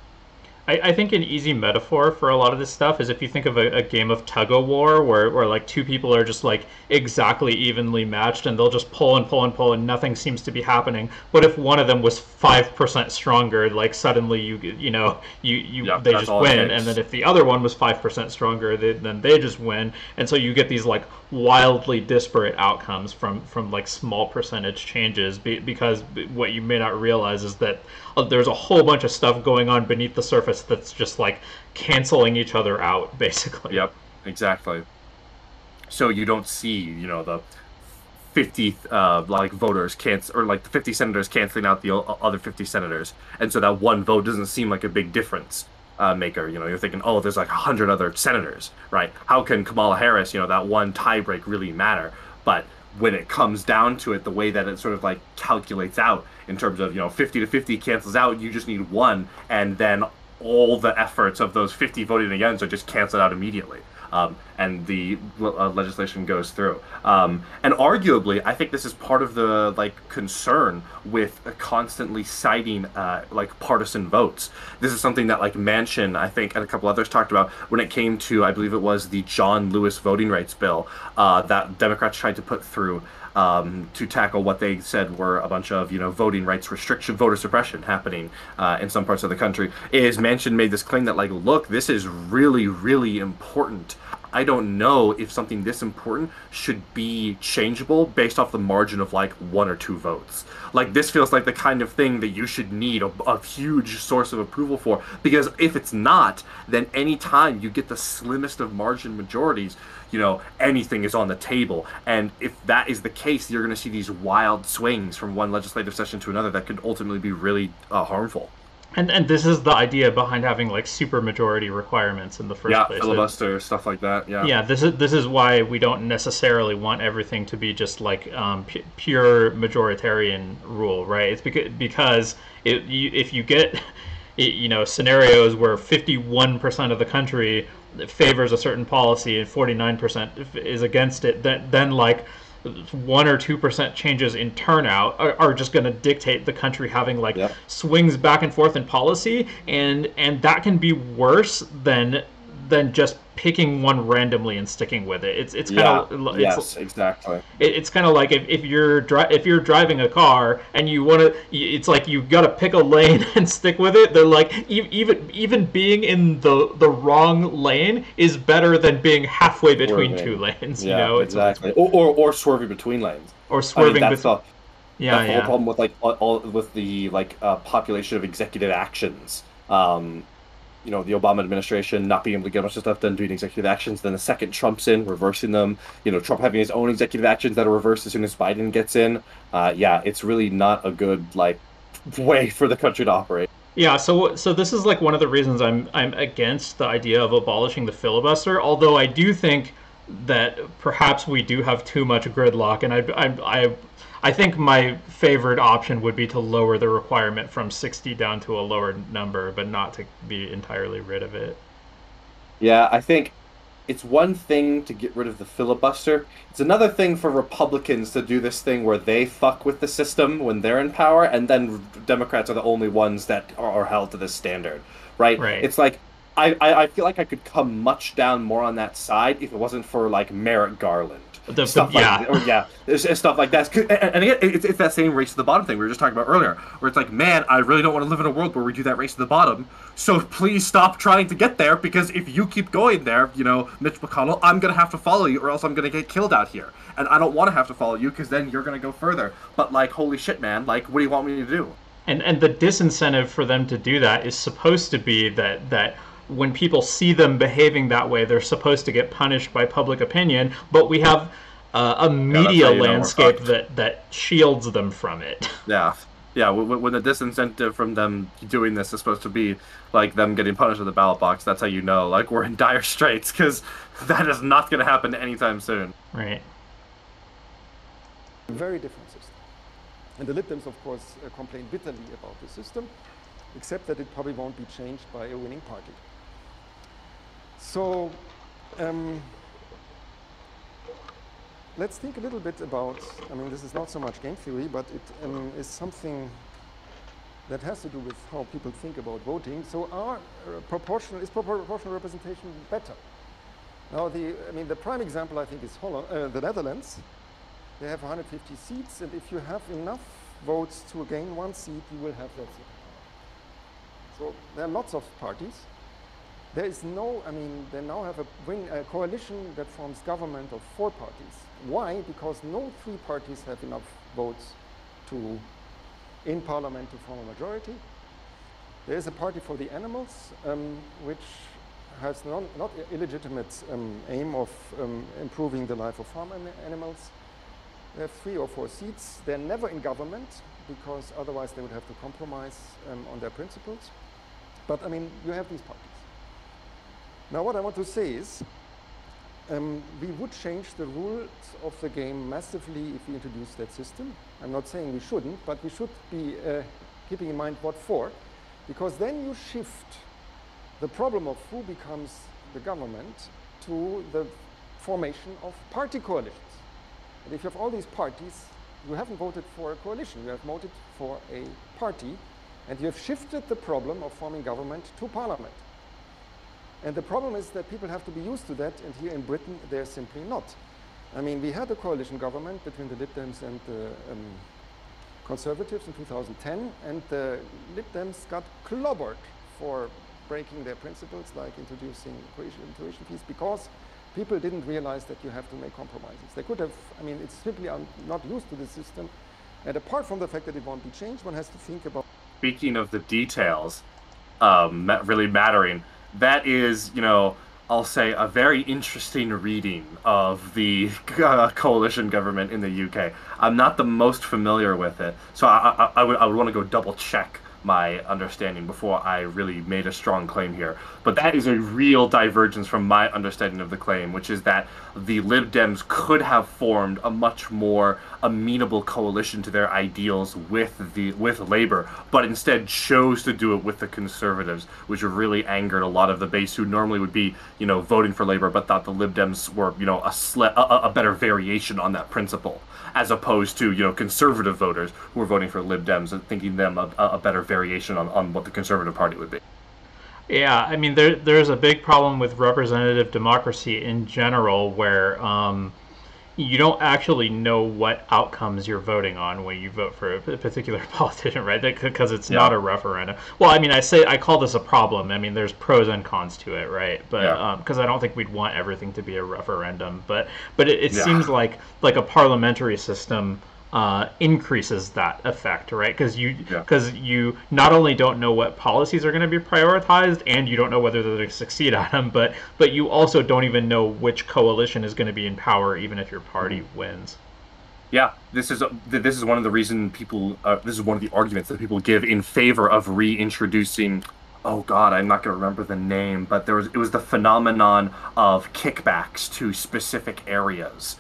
I think an easy metaphor for a lot of this stuff is if you think of a game of tug-of-war where like two people are just like exactly evenly matched and they'll just pull and pull and pull and nothing seems to be happening. But if one of them was 5% stronger, like suddenly they just win. And then if the other one was 5% stronger, then they just win. And so you get these like wildly disparate outcomes from like small percentage changes because what you may not realize is that there's a whole bunch of stuff going on beneath the surface that's just like canceling each other out, basically. Yep, exactly. So you don't see, the 50 voters or like the 50 senators canceling out the other 50 senators, and so that one vote doesn't seem like a big difference maker. You're thinking, there's like 100 other senators, right? How can Kamala Harris, that one tiebreak really matter? But when it comes down to it, the way that it sort of like calculates out in terms of 50 to 50 cancels out, you just need one, and then all the efforts of those 50 voting against are just canceled out immediately, and the legislation goes through. And arguably, I think this is part of the concern with constantly citing partisan votes. This is something that Manchin, I think, and a couple others talked about when it came to, I believe it was the John Lewis voting rights bill that Democrats tried to put through to tackle what they said were a bunch of voting rights restriction, voter suppression happening in some parts of the country. Is Manchin made this claim that look, this is really, really important. I don't know if something this important should be changeable based off the margin of one or two votes. This feels like the kind of thing that you should need a huge source of approval for, because if it's not, then any time you get the slimmest of margin majorities, anything is on the table. And if that is the case, you're going to see these wild swings from one legislative session to another that could ultimately be really harmful. And this is the idea behind having super majority requirements in the first place. Yeah, filibuster, stuff like that. Yeah. Yeah, this is why we don't necessarily want everything to be just pure majoritarian rule, right? It's because if you get scenarios where 51% of the country favors a certain policy and 49% is against it, then 1 or 2% changes in turnout are just going to dictate the country having swings back and forth in policy, and that can be worse than just picking one randomly and sticking with it. It's kind of yes, exactly. It's kind of like if you're driving a car and you want to, it's you got to pick a lane and stick with it. They're even being in the wrong lane is better than being halfway between two lanes. Yeah, exactly. Or swerving between lanes. Or swerving between. That's the whole problem with all with the population of executive actions. the Obama administration not being able to get a bunch of stuff done, doing executive actions. Then the second Trump's in, reversing them. Trump having his own executive actions that are reversed as soon as Biden gets in. Yeah, it's really not a good way for the country to operate. Yeah, so this is like one of the reasons I'm against the idea of abolishing the filibuster. Although I do think that perhaps we do have too much gridlock, and I think my favorite option would be to lower the requirement from 60 down to a lower number, but not to be entirely rid of it. Yeah, I think it's one thing to get rid of the filibuster. It's another thing for Republicans to do this thing where they fuck with the system when they're in power, and then Democrats are the only ones that are held to this standard, right? Right. It's like I feel like I could come much down more on that side if it wasn't for Merrick Garland. Stuff like that. And again, it's that same race to the bottom thing we were just talking about earlier, where it's like, man, I really don't want to live in a world where we do that race to the bottom. So please stop trying to get there, because if you keep going there, Mitch McConnell, I'm gonna have to follow you, or else I'm gonna get killed out here. And I don't want to have to follow you, because then you're gonna go further. But holy shit, man, what do you want me to do? And the disincentive for them to do that is supposed to be that when people see them behaving that way, they're supposed to get punished by public opinion. But we have a media landscape that shields them from it. Yeah. Yeah, when the disincentive from them doing this is supposed to be them getting punished at the ballot box, that's how you know we're in dire straits, because that is not going to happen anytime soon. Right. Very different system. And the Lib Dems, of course, complain bitterly about the system, except that it probably won't be changed by a winning party. So let's think a little bit about, this is not so much game theory, but it is something that has to do with how people think about voting. So is proportional representation better? Now, the prime example, I think, is the Netherlands. They have 150 seats, and if you have enough votes to gain one seat, you will have that seat. So there are lots of parties. There is no, they now have a coalition that forms government of 4 parties. Why? Because no 3 parties have enough votes in parliament to form a majority. There is a party for the animals, which has not illegitimate aim of improving the life of farm animals. They have 3 or 4 seats. They're never in government, because otherwise they would have to compromise on their principles. But you have these parties. Now, what I want to say is, we would change the rules of the game massively if we introduce that system. I'm not saying we shouldn't, but we should be keeping in mind what for, because then you shift the problem of who becomes the government to the formation of party coalitions. And if you have all these parties, you haven't voted for a coalition, you have voted for a party, and you have shifted the problem of forming government to parliament. And the problem is that people have to be used to that, and here in Britain, they're simply not. We had a coalition government between the Lib Dems and the Conservatives in 2010, and the Lib Dems got clobbered for breaking their principles, like introducing tuition fees, because people didn't realize that you have to make compromises. They could have, it's simply not used to the system. And apart from the fact that it won't be changed, one has to think about... Speaking of the details really mattering, that is, I'll say, a very interesting reading of the coalition government in the UK. I'm not the most familiar with it, so I would want to go double check my understanding before I really made a strong claim here. But that is a real divergence from my understanding of the claim, which is that the Lib Dems could have formed a much more amenable coalition to their ideals with Labour, but instead chose to do it with the Conservatives, which really angered a lot of the base who normally would be, voting for Labour, but thought the Lib Dems were, a better variation on that principle, as opposed to, conservative voters who were voting for Lib Dems and thinking them a better variation on what the Conservative Party would be. Yeah, there's a big problem with representative democracy in general, where you don't actually know what outcomes you're voting on when you vote for a particular politician, right? Because it's not a referendum. Well, I call this a problem. There's pros and cons to it, right? But because I don't think we'd want everything to be a referendum. But it seems like a parliamentary system increases that effect, right? Because Yeah. you not only don't know what policies are going to be prioritized, and you don't know whether they're going to succeed at them, but you also don't even know which coalition is going to be in power, even if your party wins. Yeah, this is one of the reason people. This is one of the arguments that people give in favor of reintroducing. Oh God, I'm not going to remember the name, but it was the phenomenon of kickbacks to specific areas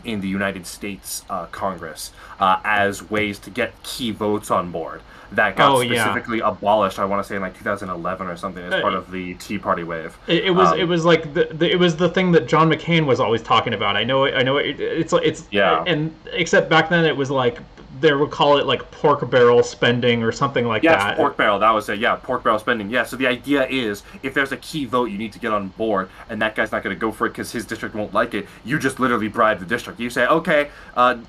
in the United States Congress as ways to get key votes on board. That got Oh yeah. specifically abolished. I want to say in like 2011 or something as part of the Tea Party wave. It was like it was the thing that John McCain was always talking about. I know it's Yeah. and except back then it was like they would call it like pork barrel spending or something like Yes, that. pork barrel. That was it. Yeah, pork barrel spending. Yeah. So the idea is, if there's a key vote, you need to get on board, and that guy's not going to go for it because his district won't like it. You just literally bribe the district. You say, okay,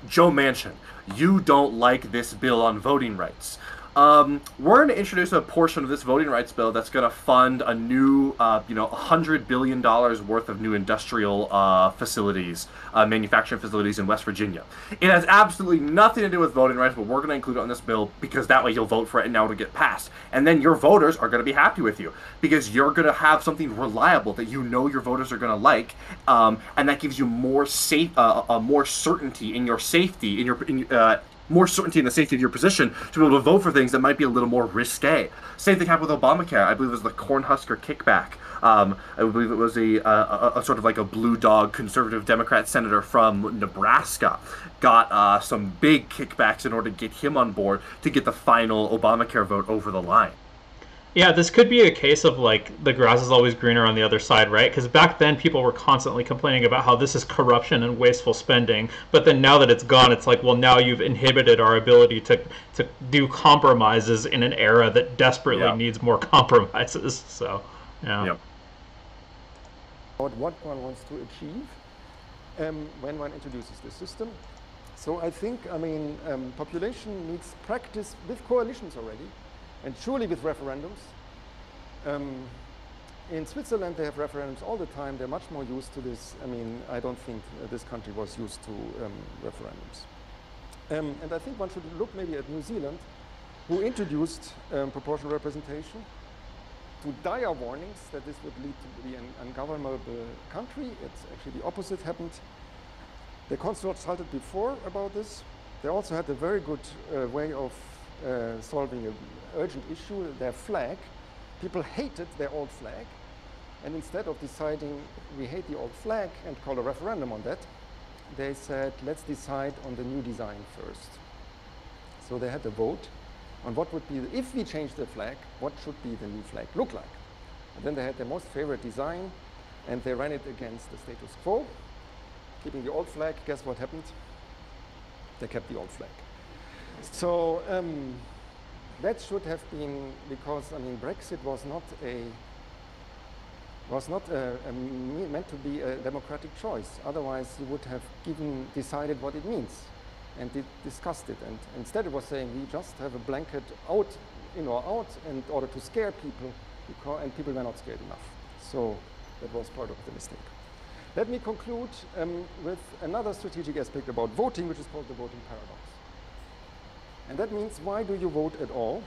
Joe Manchin, you don't like this bill on voting rights. We're going to introduce a portion of this voting rights bill that's going to fund a new, $100 billion worth of new industrial facilities, manufacturing facilities in West Virginia. It has absolutely nothing to do with voting rights, but we're going to include it on this bill because that way you'll vote for it and now it'll get passed. And then your voters are going to be happy with you because you're going to have something reliable that you know your voters are going to like, and that gives you more more certainty in your safety, more certainty in the safety of your position to be able to vote for things that might be a little more risque. Same thing happened with Obamacare. I believe it was the Cornhusker kickback. I believe it was a sort of like a blue dog conservative Democrat senator from Nebraska got some big kickbacks in order to get him on board to get the final Obamacare vote over the line. Yeah, this could be a case of like the grass is always greener on the other side, right? Because back then people were constantly complaining about how this is corruption and wasteful spending, but then now that it's gone, it's like, well, now you've inhibited our ability to do compromises in an era that desperately needs more compromises. So, yeah. Yep. About what one wants to achieve when one introduces the system. So I think, population needs practice with coalitions already, and surely with referendums. In Switzerland, they have referendums all the time. They're much more used to this. I don't think this country was used to referendums. And I think one should look maybe at New Zealand, who introduced proportional representation to dire warnings that this would lead to be an ungovernable country. It's actually the opposite happened. They consulted before about this. They also had a very good way of solving an urgent issue, their flag. People hated their old flag, and instead of deciding we hate the old flag and call a referendum on that, they said let's decide on the new design first. So they had a vote on what would be, if we change the flag, what should be the new flag look like. And then they had their most favorite design, and they ran it against the status quo, keeping the old flag. Guess what happened? They kept the old flag. So that should have been, because Brexit was not meant to be a democratic choice. Otherwise, you would have decided what it means and discussed it. And instead, it was saying we just have a blanket out, in or out, in order to scare people, and people were not scared enough. So that was part of the mistake. Let me conclude with another strategic aspect about voting, which is called the voting paradox. And that means, why do you vote at all?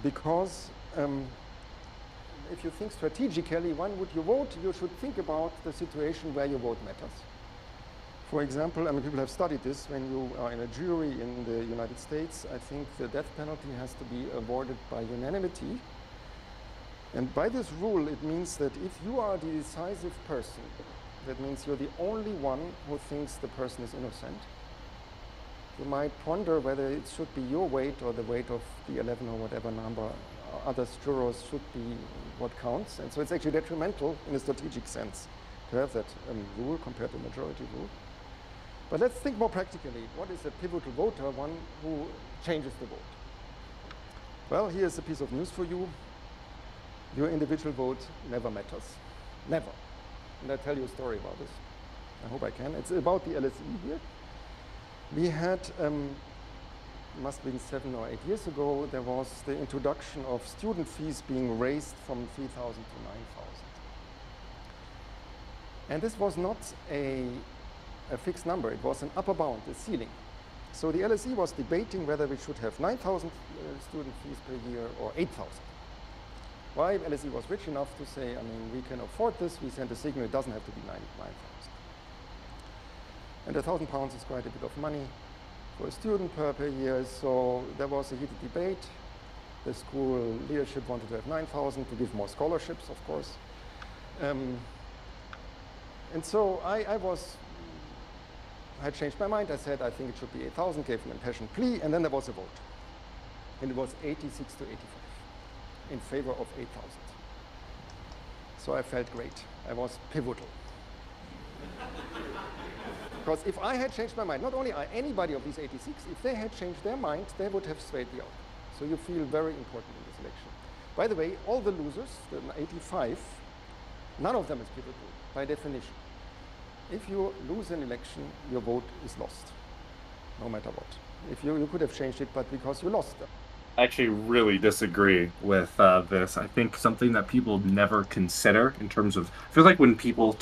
Because if you think strategically, when would you vote? You should think about the situation where your vote matters. For example, people have studied this. When you are in a jury in the United States, I think the death penalty has to be awarded by unanimity. And by this rule, it means that if you are the decisive person, that means you're the only one who thinks the person is innocent. You might wonder whether it should be your weight or the weight of the 11 or whatever number other jurors should be what counts. And so it's actually detrimental in a strategic sense to have that rule compared to majority rule. But let's think more practically. What is a pivotal voter? One who changes the vote. Well, here's a piece of news for you. Your individual vote never matters. Never. And I'll tell you a story about this. I hope I can. It's about the LSE here. We had, must have been 7 or 8 years ago, there was the introduction of student fees being raised from 3,000 to 9,000. And this was not a fixed number. It was an upper bound, a ceiling. So the LSE was debating whether we should have 9,000 student fees per year or 8,000. Why? LSE was rich enough to say, I mean, we can afford this. We send a signal. It doesn't have to be 9,000. And £1,000 is quite a bit of money for a student per year. So there was a heated debate. The school leadership wanted to have 9,000 to give more scholarships, of course. And so I had changed my mind. I said, I think it should be 8,000, gave an impassioned plea, and then there was a vote. And it was 86 to 85 in favor of 8,000. So I felt great. I was pivotal. Because if I had changed my mind, not only I, anybody of these 86, if they had changed their mind, they would have swayed the outcome. So you feel very important in this election. By the way, all the losers, the 85, none of them is pivotal, by definition. If you lose an election, your vote is lost, no matter what. If you could have changed it, but because you lost them. I actually really disagree with this. I think something that people never consider in terms of, I feel like when people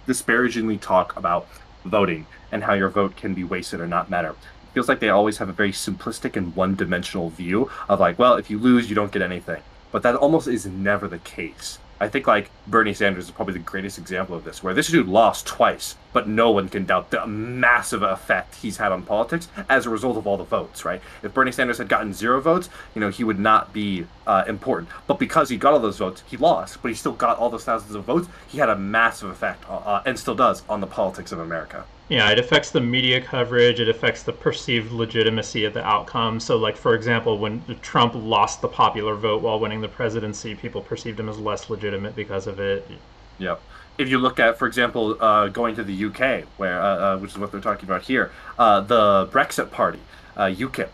disparagingly talk about voting and how your vote can be wasted or not matter, it feels like they always have a very simplistic and one-dimensional view of like, well, if you lose, you don't get anything. But that almost is never the case. I think like Bernie Sanders is probably the greatest example of this, where this dude lost twice, but no one can doubt the massive effect he's had on politics as a result of all the votes, right? If Bernie Sanders had gotten 0 votes, he would not be important. But because he got all those votes, he lost, but he still got all those thousands of votes. He had a massive effect, and still does, on the politics of America. Yeah, it affects the media coverage. It affects the perceived legitimacy of the outcome. So, like, for example, when Trump lost the popular vote while winning the presidency, people perceived him as less legitimate because of it. Yep. If you look at, for example, going to the UK, where which is what they're talking about here, the Brexit Party, UKIP,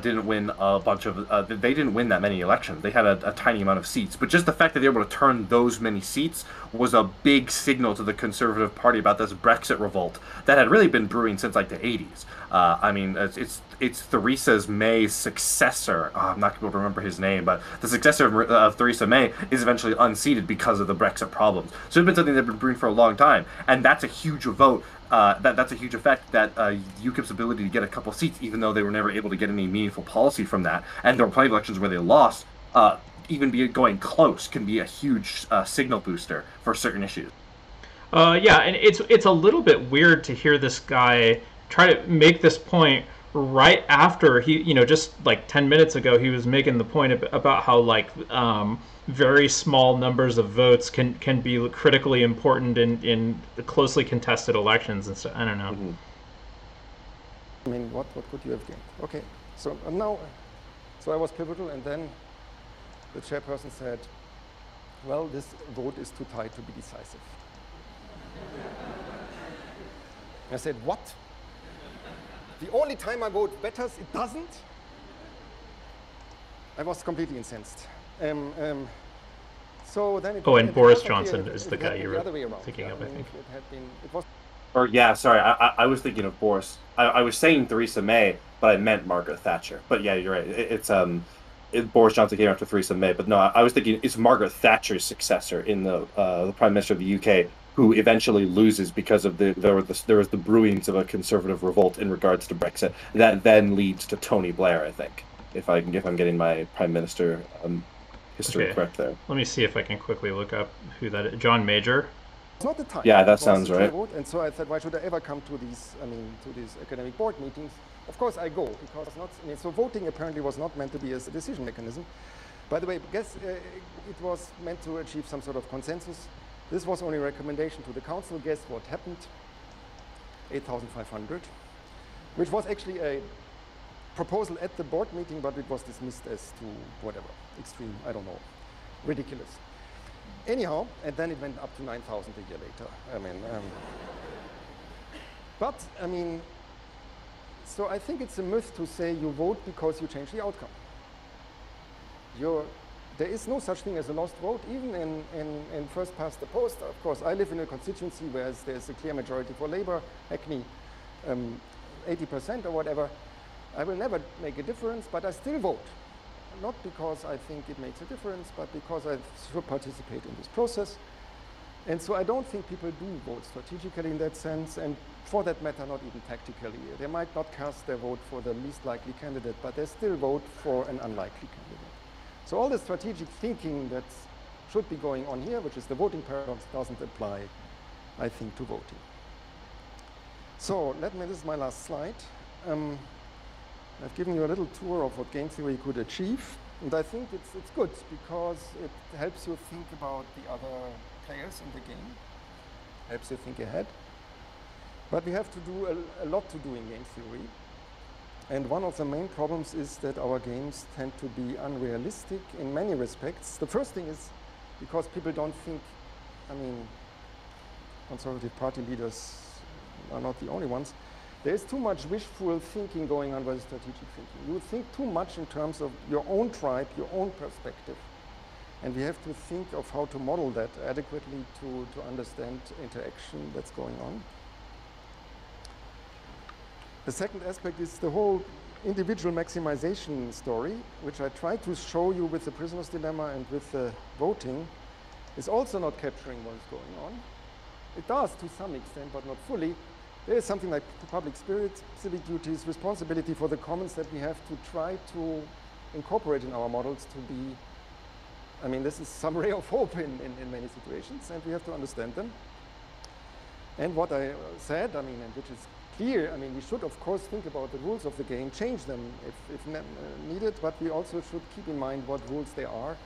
didn't win a bunch of. They didn't win that many elections. They had a tiny amount of seats, but just the fact that they were able to turn those many seats was a big signal to the Conservative Party about this Brexit revolt that had really been brewing since like the 80s. I mean, it's Theresa May's successor. I'm not going to be able to remember his name, but the successor of Theresa May is eventually unseated because of the Brexit problems. So it's been something they've been brewing for a long time, and that's a huge vote. That's a huge effect, that UKIP's ability to get a couple seats, even though they were never able to get any meaningful policy from that. And there were plenty of elections where they lost. Even going close can be a huge signal booster for certain issues. Yeah, and it's a little bit weird to hear this guy try to make this point right after he, just like 10 minutes ago, he was making the point about how like very small numbers of votes can be critically important in closely contested elections and stuff. I don't know. Mm-hmm. I mean, what could you have gained? Okay, so now, so I was pivotal, and then the chairperson said, well, this vote is too tight to be decisive. I said, what? The only time I vote matters, it doesn't? I was completely incensed. So then and Boris Johnson is the guy you were thinking of, I think. Yeah, sorry, I was thinking of Boris. I was saying Theresa May, but I meant Margaret Thatcher. But yeah, you're right. It's Boris Johnson came after Theresa May, but no, I was thinking it's Margaret Thatcher's successor in the Prime Minister of the UK, who eventually loses because of there was the brewings of a Conservative revolt in regards to Brexit. That then leads to Tony Blair, I think, if I'm getting my Prime Minister history correct there. Let me see if I can quickly look up who that is. John Major. It's not the time. Yeah, that sounds right. And so I thought, why should I ever come to these? To these academic board meetings? Of course, I go because it's not. So voting apparently was not meant to be as a decision mechanism. By the way, guess it was meant to achieve some sort of consensus. This was only a recommendation to the council. Guess what happened? 8,500, which was actually a proposal at the board meeting, but it was dismissed as too whatever, extreme, I don't know, ridiculous. Anyhow, and then it went up to 9,000 a year later. So I think it's a myth to say you vote because you change the outcome. There is no such thing as a lost vote, even in first past the post. Of course, I live in a constituency where there's a clear majority for Labour, Hackney, 80% or whatever. I will never make a difference, but I still vote. Not because I think it makes a difference, but because I should participate in this process. And so I don't think people do vote strategically in that sense. And for that matter, not even tactically. They might not cast their vote for the least likely candidate, but they still vote for an unlikely candidate. So all the strategic thinking that should be going on here, which is the voting paradox, doesn't apply, I think, to voting. So this is my last slide. I've given you a little tour of what game theory could achieve, and I think it's good because it helps you think about the other players in the game, helps you think ahead. But we have to do a lot to do in game theory. And one of the main problems is that our games tend to be unrealistic in many respects. The first thing is because people don't think, I mean, conservative party leaders are not the only ones. There is too much wishful thinking going on with strategic thinking. You think too much in terms of your own tribe, your own perspective. And we have to think of how to model that adequately to understand interaction that's going on. The second aspect is the whole individual maximization story, which I tried to show you with the prisoner's dilemma and with the voting, is also not capturing what is going on. It does to some extent, but not fully. There is something like public spirit, civic duties, responsibility for the commons that we have to try to incorporate in our models to be, I mean, this is some ray of hope in many situations, and we have to understand them. And what I said, I mean, and which is clear, I mean, we should, of course, think about the rules of the game, change them if needed, but we also should keep in mind what rules they are,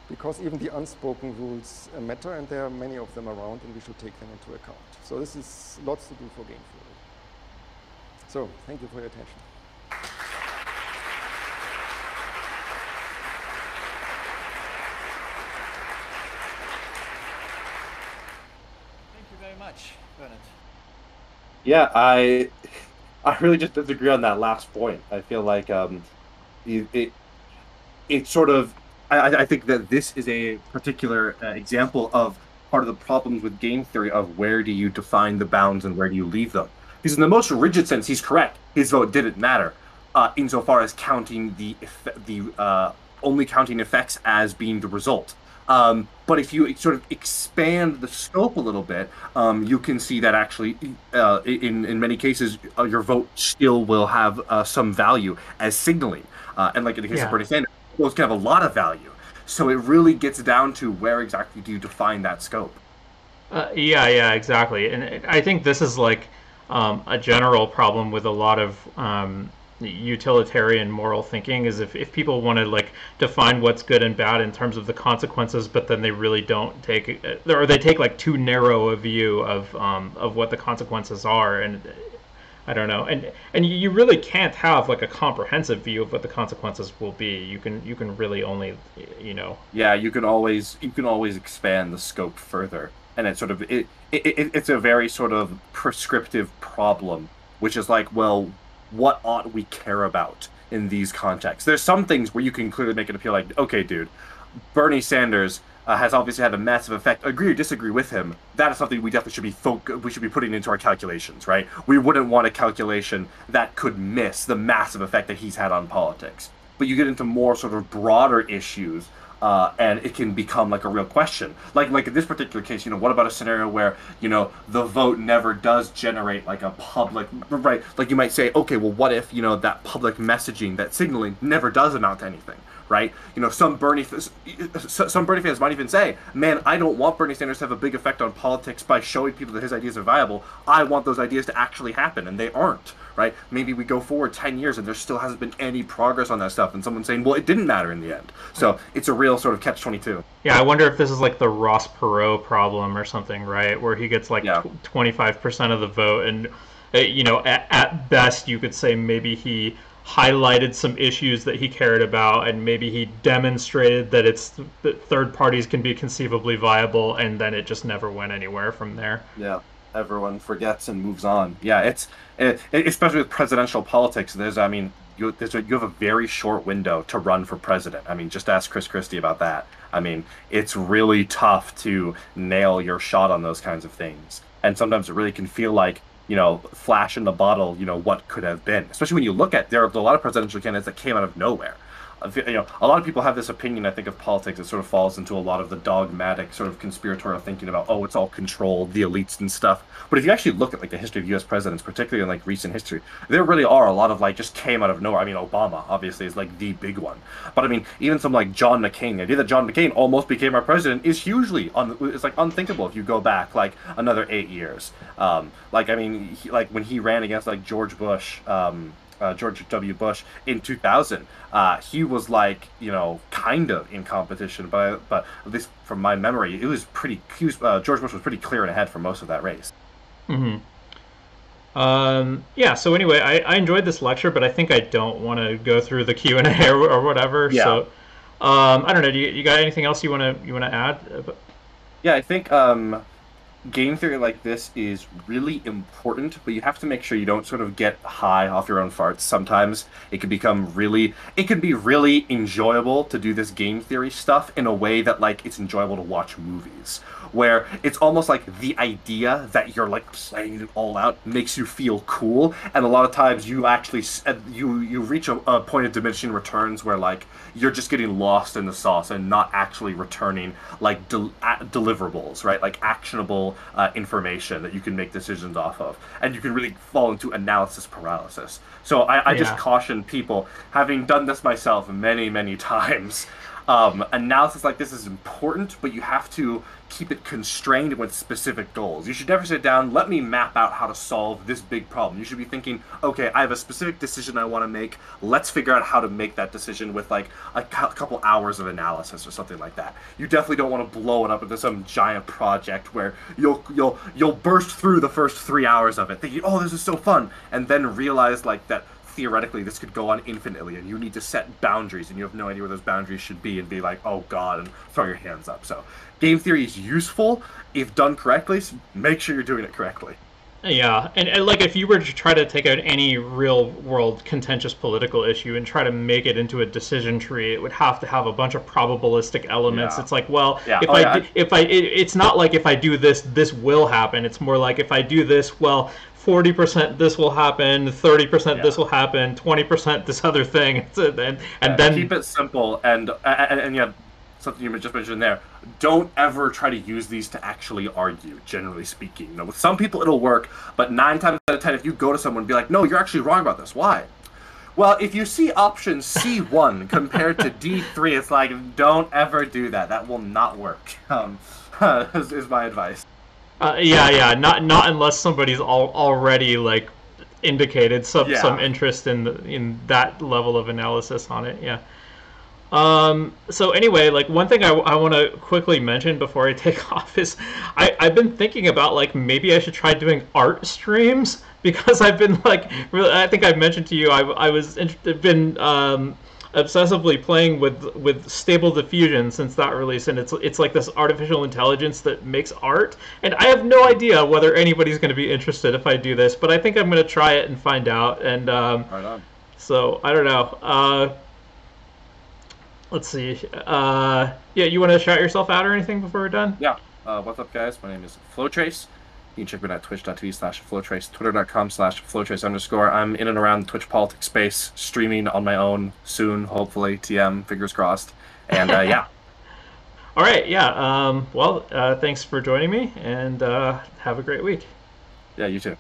because even the unspoken rules matter, and there are many of them around, and we should take them into account. So this is lots to do for game theory. So thank you for your attention. Thank you very much, Bernard. Yeah, I really just disagree on that last point. I feel like it sort of, I think that this is a particular example of part of the problems with game theory of where do you define the bounds and where do you leave them. Because in the most rigid sense, he's correct. His vote didn't matter insofar as counting only counting effects as being the result. But if you sort of expand the scope a little bit, you can see that actually, in many cases, your vote still will have some value as signaling. And like in the case of Bernie Sanders, those can have a lot of value. So it really gets down to where exactly do you define that scope. Yeah, exactly. And I think this is like a general problem with a lot of utilitarian moral thinking is if people want to like define what's good and bad in terms of the consequences, but then they really don't take or they take like too narrow a view of what the consequences are, and I don't know, and you really can't have like a comprehensive view of what the consequences will be. You can really only, you know. Yeah, you can always expand the scope further, and it's sort of it's a very sort of prescriptive problem, which is like, well, what ought we care about in these contexts? There's some things where you can clearly make it appeal like, okay, dude, Bernie Sanders has obviously had a massive effect. Agree or disagree with him, that is something we definitely should be putting into our calculations, right? We wouldn't want a calculation that could miss the massive effect that he's had on politics. But you get into more sort of broader issues, and it can become like a real question. Like in this particular case, you know, what about a scenario where, you know, the vote never does generate like a public, right? Like you might say, okay, well, what if, you know, that public messaging, that signaling never does amount to anything, right? You know, some Bernie fans might even say, man, I don't want Bernie Sanders to have a big effect on politics by showing people that his ideas are viable. I want those ideas to actually happen, and they aren't, right? Maybe we go forward 10 years and there still hasn't been any progress on that stuff, and someone's saying, well, it didn't matter in the end. So it's a real sort of catch-22. Yeah, I wonder if this is like the Ross Perot problem or something, right? Where he gets like 25% of the vote, and you know, at best you could say maybe he highlighted some issues that he cared about, and maybe he demonstrated that that third parties can be conceivably viable, and then it just never went anywhere from there. Yeah, everyone forgets and moves on. Yeah, it's especially with presidential politics. You have a very short window to run for president. I mean, just ask Chris Christie about that. I mean, it's really tough to nail your shot on those kinds of things, and sometimes it really can feel like, you know, flash in the bottle, you know, what could have been. Especially when you look at, there are a lot of presidential candidates that came out of nowhere. a lot of people have this opinion, I think, of politics that sort of falls into a lot of the dogmatic sort of conspiratorial thinking about, oh, it's all controlled, the elites and stuff. But if you actually look at like the history of U.S. presidents, particularly in like recent history, there really are a lot of like just came out of nowhere. I mean, Obama obviously is like the big one, but I mean, even some like John McCain. The idea that John McCain almost became our president is it's like unthinkable if you go back like another 8 years. Like I mean, like when he ran against like George Bush. George W. Bush in 2000, he was like, kind of in competition, but at least from my memory, it was pretty. George Bush was pretty clear and ahead for most of that race. Mm-hmm. Yeah. So anyway, I enjoyed this lecture, but I think I don't want to go through the Q&A or whatever. Yeah. So, I don't know. Do you got anything else you want to add? Yeah, I think game theory like this is really important, but you have to make sure you don't sort of get high off your own farts. Sometimes it can be really enjoyable to do this game theory stuff in a way that like it's enjoyable to watch movies, where it's almost like the idea that you're like playing it all out makes you feel cool, and a lot of times you actually you reach a point of diminishing returns where like you're just getting lost in the sauce and not actually returning like deliverables, right? Like actionable information that you can make decisions off of, and you can really fall into analysis paralysis. So I just caution people, having done this myself many times, analysis like this is important, but you have to keep it constrained with specific goals. You should never sit down, let me map out how to solve this big problem. You should be thinking, okay, I have a specific decision I want to make. Let's figure out how to make that decision with like a couple hours of analysis or something like that. You definitely don't want to blow it up into some giant project where you'll burst through the first 3 hours of it thinking, oh, this is so fun, and then realize like that theoretically this could go on infinitely, and you need to set boundaries, and you have no idea where those boundaries should be, and be like, oh god, and throw your hands up. So game theory is useful if done correctly, so make sure you're doing it correctly. Yeah, and like if you were to try to take out any real world contentious political issue and try to make it into a decision tree, it would have to have a bunch of probabilistic elements. Yeah. It's like, well, Yeah. It's not like if I do this, this will happen. It's more like if I do this, well, 40% this will happen, 30% this will happen, 20% this other thing, and then keep it simple and yeah, something you just mentioned there. Don't ever try to use these to actually argue, generally speaking. With some people it'll work, but 9 times out of 10, if you go to someone and be like, no, you're actually wrong about this. Why? Well, if you see option C1 compared to D3, it's like, don't ever do that. That will not work. Is my advice. Not unless somebody's already like indicated some interest in that level of analysis on it. Yeah. So anyway, like one thing I want to quickly mention before I take off is I've been thinking about like maybe I should try doing art streams, because I've been like really, I think I've mentioned to you been obsessively playing with Stable Diffusion since that release, and it's like this artificial intelligence that makes art, and I have no idea whether anybody's going to be interested if I do this, but I think I'm going to try it and find out. And right on. So I don't know. Let's see. Yeah, you want to shout yourself out or anything before we're done? Yeah. What's up, guys? My name is Flowtrace. You can check me out at twitch.tv/Flowtrace, twitter.com/Flowtrace_. I'm in and around the Twitch politics space, streaming on my own soon, hopefully. TM, fingers crossed. And yeah. All right, yeah. Well, thanks for joining me, and have a great week. Yeah, you too.